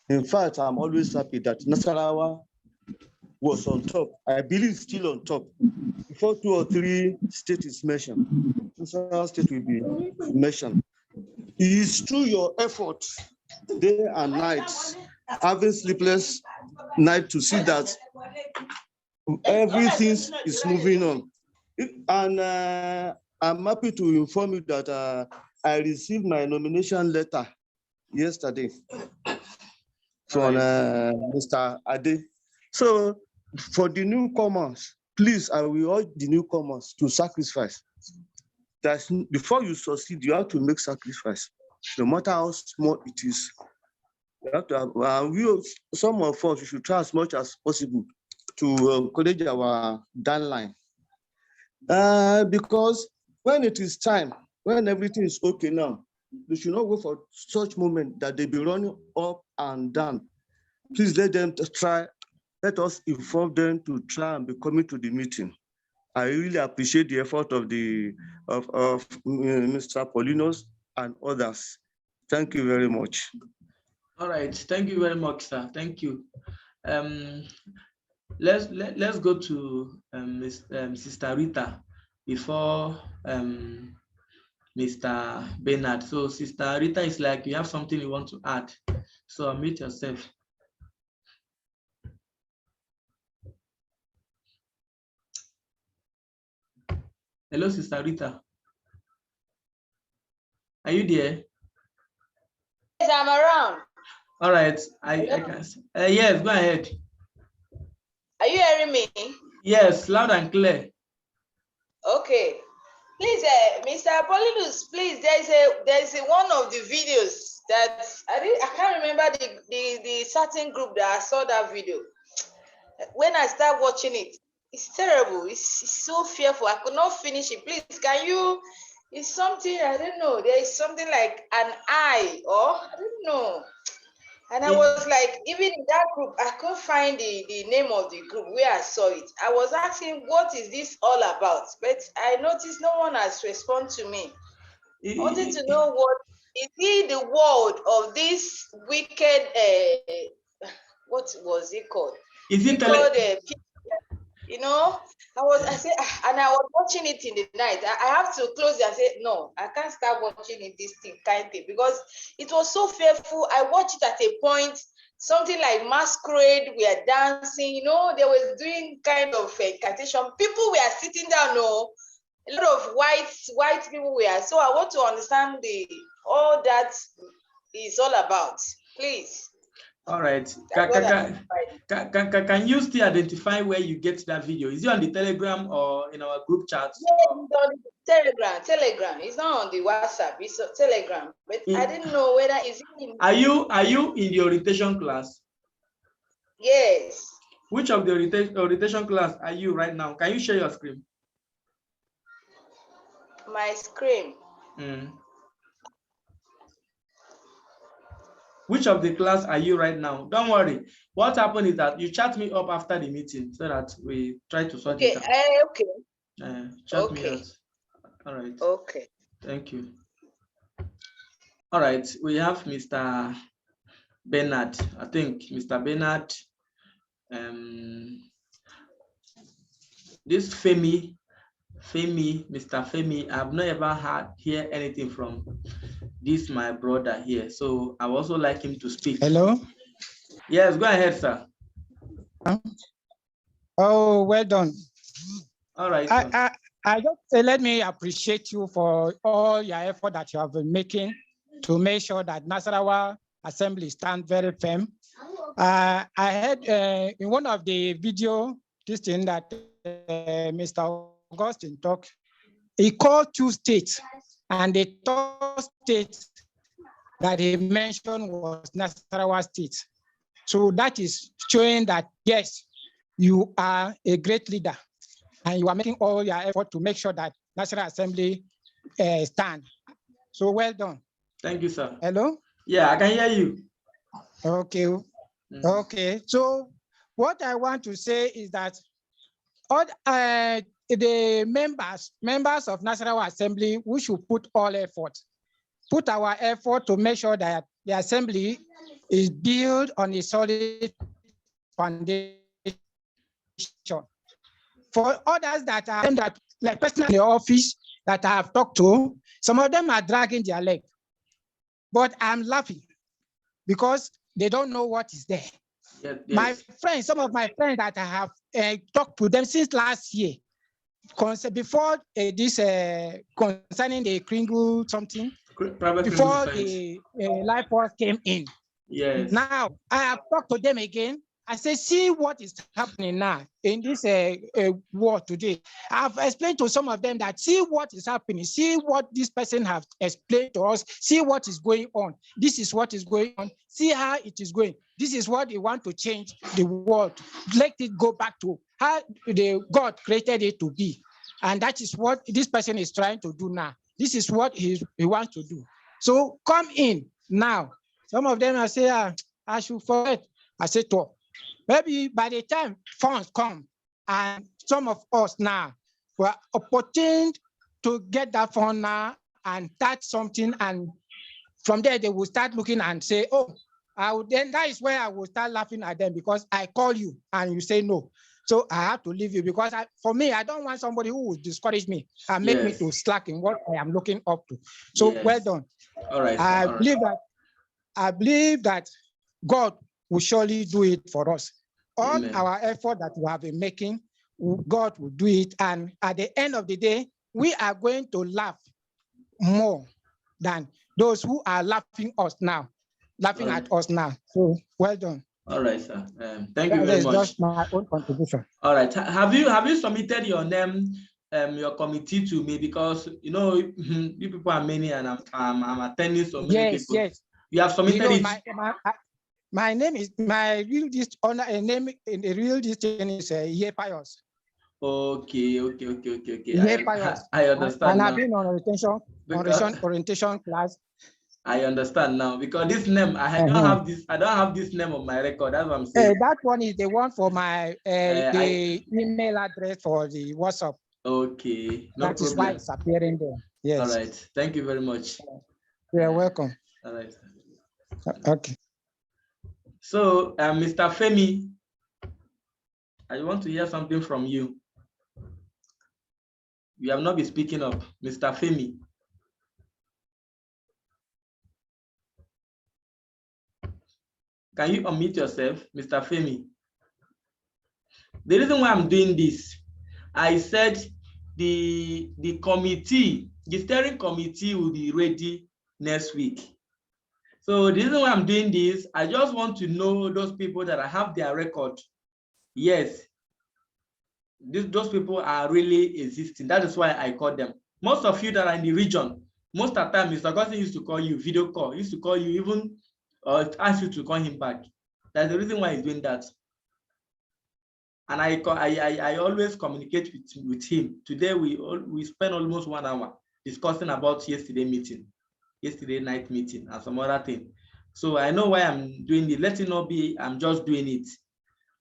In fact, I'm always happy that Nasarawa was on top. I believe still on top. Before 2 or 3 states is mentioned, Nasarawa state will be mentioned. It is through your efforts, day and night, having sleepless night to see that everything is moving on. And I'm happy to inform you that I received my nomination letter yesterday from Mr. Ade. So for the newcomers, please, I will urge the newcomers to sacrifice. That before you succeed, you have to make sacrifice, no matter how small it is. You have to have, some of us, we should try as much as possible to encourage our downline. Because when it is time, when everything is okay now, they should not wait for such moment that they be running up and down. Please let them try, let us inform them to try and be coming to the meeting. I really appreciate the effort of Mr. Paulinus and others. Thank you very much. All right, thank you very much, sir. Thank you. Let's go to Sister Rita before Mr. Bernard. So Sister Rita is like you have something you want to add. So unmute yourself. Hello, Sister Rita. Are you there? Yes, I'm around. All right, I can. Yes, go ahead. Are you hearing me? Yes, loud and clear. Okay. Please, Mr. Paulinus, please, there's one of the videos that I can't remember the certain group that I saw that video. When I start watching it, it's terrible. It's so fearful. I could not finish it. Please, can you? It's something, I don't know. There is something like an eye, or I don't know. And I was like, even in that group, I couldn't find the name of the group where I saw it. I was asking, what is this all about? But I noticed no one has responded to me. I wanted to know what is it the word of this wicked, what was it called? Is it you know, I said, and I was watching it in the night. I have to close it and say, no, I can't start watching it, this thing, kind thing, because it was so fearful. I watched it at a point, something like masquerade, we are dancing, you know, they were doing kind of incantation. People were sitting down, no, a lot of white people were. So I want to understand all that is all about, please. All right. Can you still identify where you get that video? Is it on the Telegram or in our group chat? Yeah, it's on the Telegram. It's not on the WhatsApp. It's on Telegram. But I didn't know whether it's in. Are you in the orientation class? Yes. Which of the orientation class are you right now? Can you share your screen? My screen. Which of the class are you right now? Don't worry. What happened is that you chat me up after the meeting so that we try to sort it out. Okay. Chat me out. All right. Okay. Thank you. All right. We have Mr. Bernard. I think Mr. Bernard. This Femi, Mr. Femi, I've not ever hear anything from this my brother here. So I would also like him to speak. Hello? Yes, go ahead, sir. Oh, well done. All right. I just say, let me appreciate you for all your effort that you have been making to make sure that Nasarawa Assembly stand very firm. I heard in one of the video, this thing that Mr. Augustine talked, he called 2 states, and the 3rd state that he mentioned was Nasarawa State. So that is showing that, yes, you are a great leader, and you are making all your effort to make sure that National Assembly stand. So well done. Thank you, sir. Hello? Yeah, I can hear you. Okay. Okay. So what I want to say is that all the members of National Assembly, we should put all effort, put our effort to make sure that the assembly is built on a solid foundation. For others that are like personally in the office that I have talked to, some of them are dragging their leg. But I'm laughing because they don't know what is there. Yes. My friends, some of my friends that I have talked to them since last year, before this concerning the Kringle something, before the life force came in. Yes. Now I have talked to them again. I say, see what is happening now in this war today. I've explained to some of them that see what is happening, see what this person has explained to us, see what is going on. This is what is going on. See how it is going. This is what they want to change the world. Let it go back to how God created it to be. And that is what this person is trying to do now. This is what he wants to do. So come in now. Some of them are saying, I should forget. I say, talk. Maybe by the time funds come, and some of us now were opportuned to get that fund now and start something, and from there they will start looking and say, oh, then that is where I will start laughing at them because I call you and you say no. So I have to leave you because for me, I don't want somebody who will discourage me and make me to slack in what I am looking up to. So well done. All right. I believe that God will surely do it for us. All Amen. Our effort that we have been making, God will do it. And at the end of the day, we are going to laugh more than those who are laughing at us now. So well done. All right, sir. Thank you very much. That's just my own contribution. All right. Have you submitted your name, your committee to me? Because you know you people are many, and I'm attending so many people. Yes. You have submitted it. My name is my real name in the real name is Pius. Okay. I understand. And now. I've been on orientation class. I understand now because this name I don't have this. I don't have this name on my record. That's what I'm saying. That one is the one for my the email address for the WhatsApp. Okay, no problem. That is why it's appearing there. Yes. All right. Thank you very much. You're welcome. All right. Okay. So, Mr. Femi, I want to hear something from you. You have not been speaking up, Mr. Femi. Can you unmute yourself, Mr. Femi? The reason why I'm doing this, I said the committee, the steering committee will be ready next week. So the reason why I'm doing this, I just want to know those people that I have their record. Yes, those people are really existing. That is why I call them. Most of you that are in the region, most of the time, Mr. Augustine used to call you video call. He used to call you even ask you to call him back. That's the reason why he's doing that. And I always communicate with him. Today we spent almost 1 hour discussing about yesterday night meeting, and some other thing. So I know why I'm doing it. Let it not be I'm just doing it,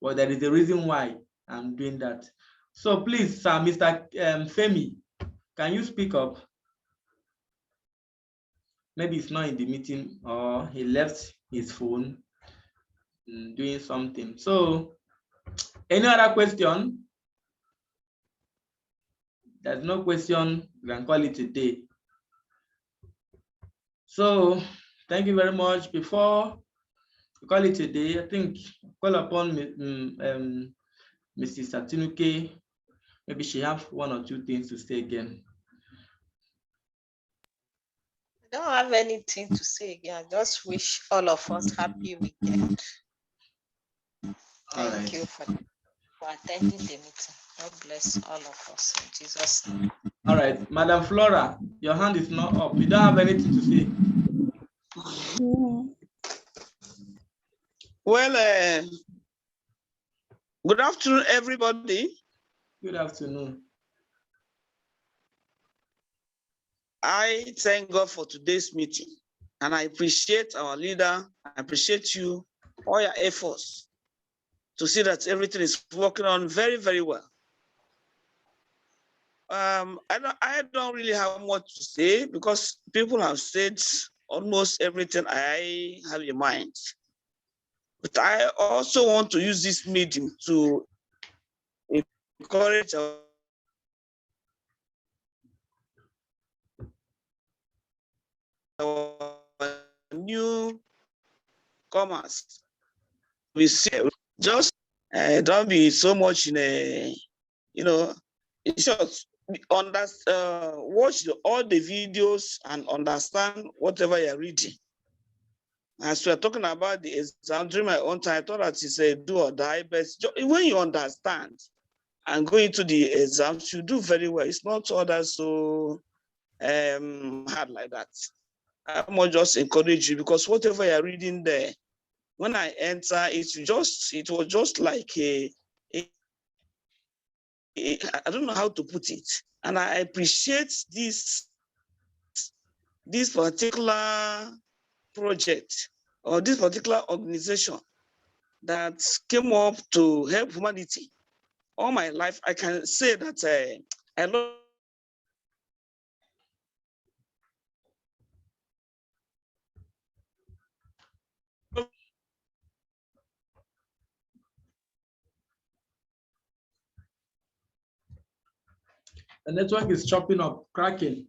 but there is a reason why I'm doing that. So please, sir, Mr. Femi, can you speak up? Maybe he's not in the meeting or he left his phone doing something. So any other question? There's no question, we can call it a day. So thank you very much. Before we call it a day, I think call upon Mrs. Satinuke. Maybe she have 1 or 2 things to say again. I don't have anything to say again. I just wish all of us happy weekend. Thank you for attending the meeting. God bless all of us in Jesus' name. All right, Madam Flora, your hand is not up. You don't have anything to say. Well, good afternoon, everybody. Good afternoon. I thank God for today's meeting, and I appreciate our leader. I appreciate you, all your efforts to see that everything is working on very, very well. I don't really have much to say because people have said almost everything I have in mind. But I also want to use this meeting to encourage our new comers. We see, just don't be so much in a, in short, watch all the videos and understand whatever you're reading. As we're talking about the exam, during my own time, I thought that it's a do or die, but when you understand and go into the exams, you do very well. It's not all that so hard like that. I must just encourage you because whatever you're reading there, when I enter, it was just like I don't know how to put it. And I appreciate this particular project or this particular organization that came up to help humanity. All my life, I can say that I love The network is chopping up, cracking.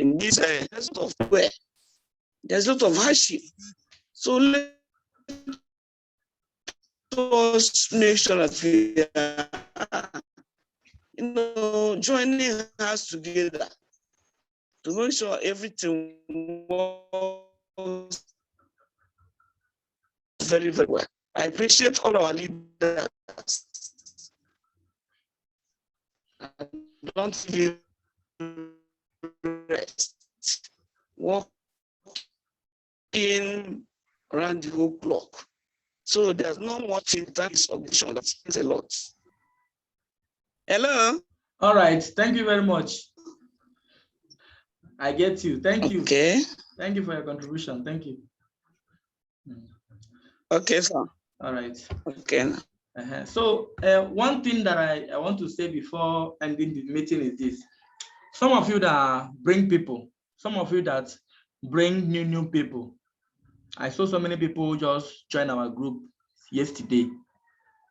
in this there's a lot of way, there's a lot of hardship. So let us make sure that we are, joining hands together to make sure everything works very, very well. I appreciate all our leaders. Don't give rest. Working around the whole clock. So there's no much in this organization. That's a lot. Hello. All right. Thank you very much. I get you. Thank you. Okay. Thank you for your contribution. Thank you. Okay, sir. All right. Okay. So one thing that I want to say before ending the meeting is this. Some of you that bring people, some of you that bring new people. I saw so many people just join our group yesterday,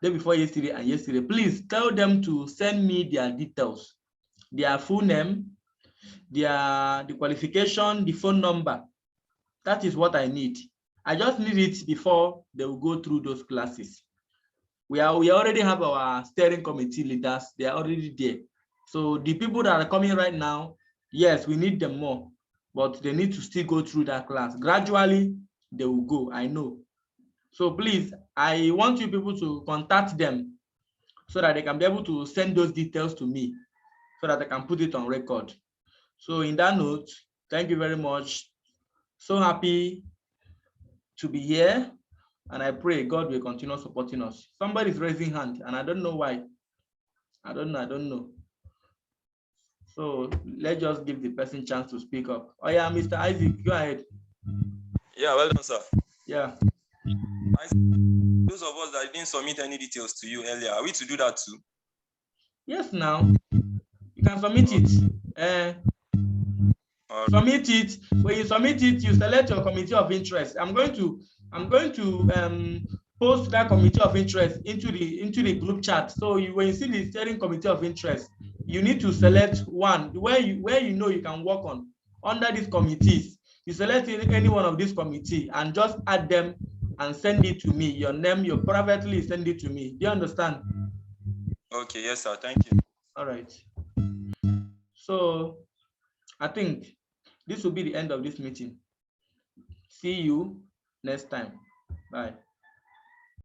day before yesterday and yesterday. Please tell them to send me their details, their full name, the qualification, the phone number. That is what I need. I just need it before they will go through those classes. We already have our steering committee leaders. They are already there. So the people that are coming right now, yes, we need them more, but they need to still go through that class. Gradually, they will go, I know. So please, I want you people to contact them so that they can be able to send those details to me so that I can put it on record. So in that note, thank you very much. So happy to be here, and I pray God will continue supporting us. Somebody is raising hand, and I don't know why. I don't know. So let's just give the person chance to speak up. Oh yeah, Mr. Isaac, go ahead. Yeah, well done, sir. Yeah. Those of us that didn't submit any details to you earlier, are we to do that too? Yes, now you can submit it. Submit it. When you submit it, you select your committee of interest. I'm going to post that committee of interest into the group chat. So when you see the steering committee of interest, you need to select one where you know you can work on under these committees. You select any one of these committee and just add them and send it to me. Your name, you privately send it to me. Do you understand? Okay, yes, sir. Thank you. All right. So I think this will be the end of this meeting. See you next time. Bye.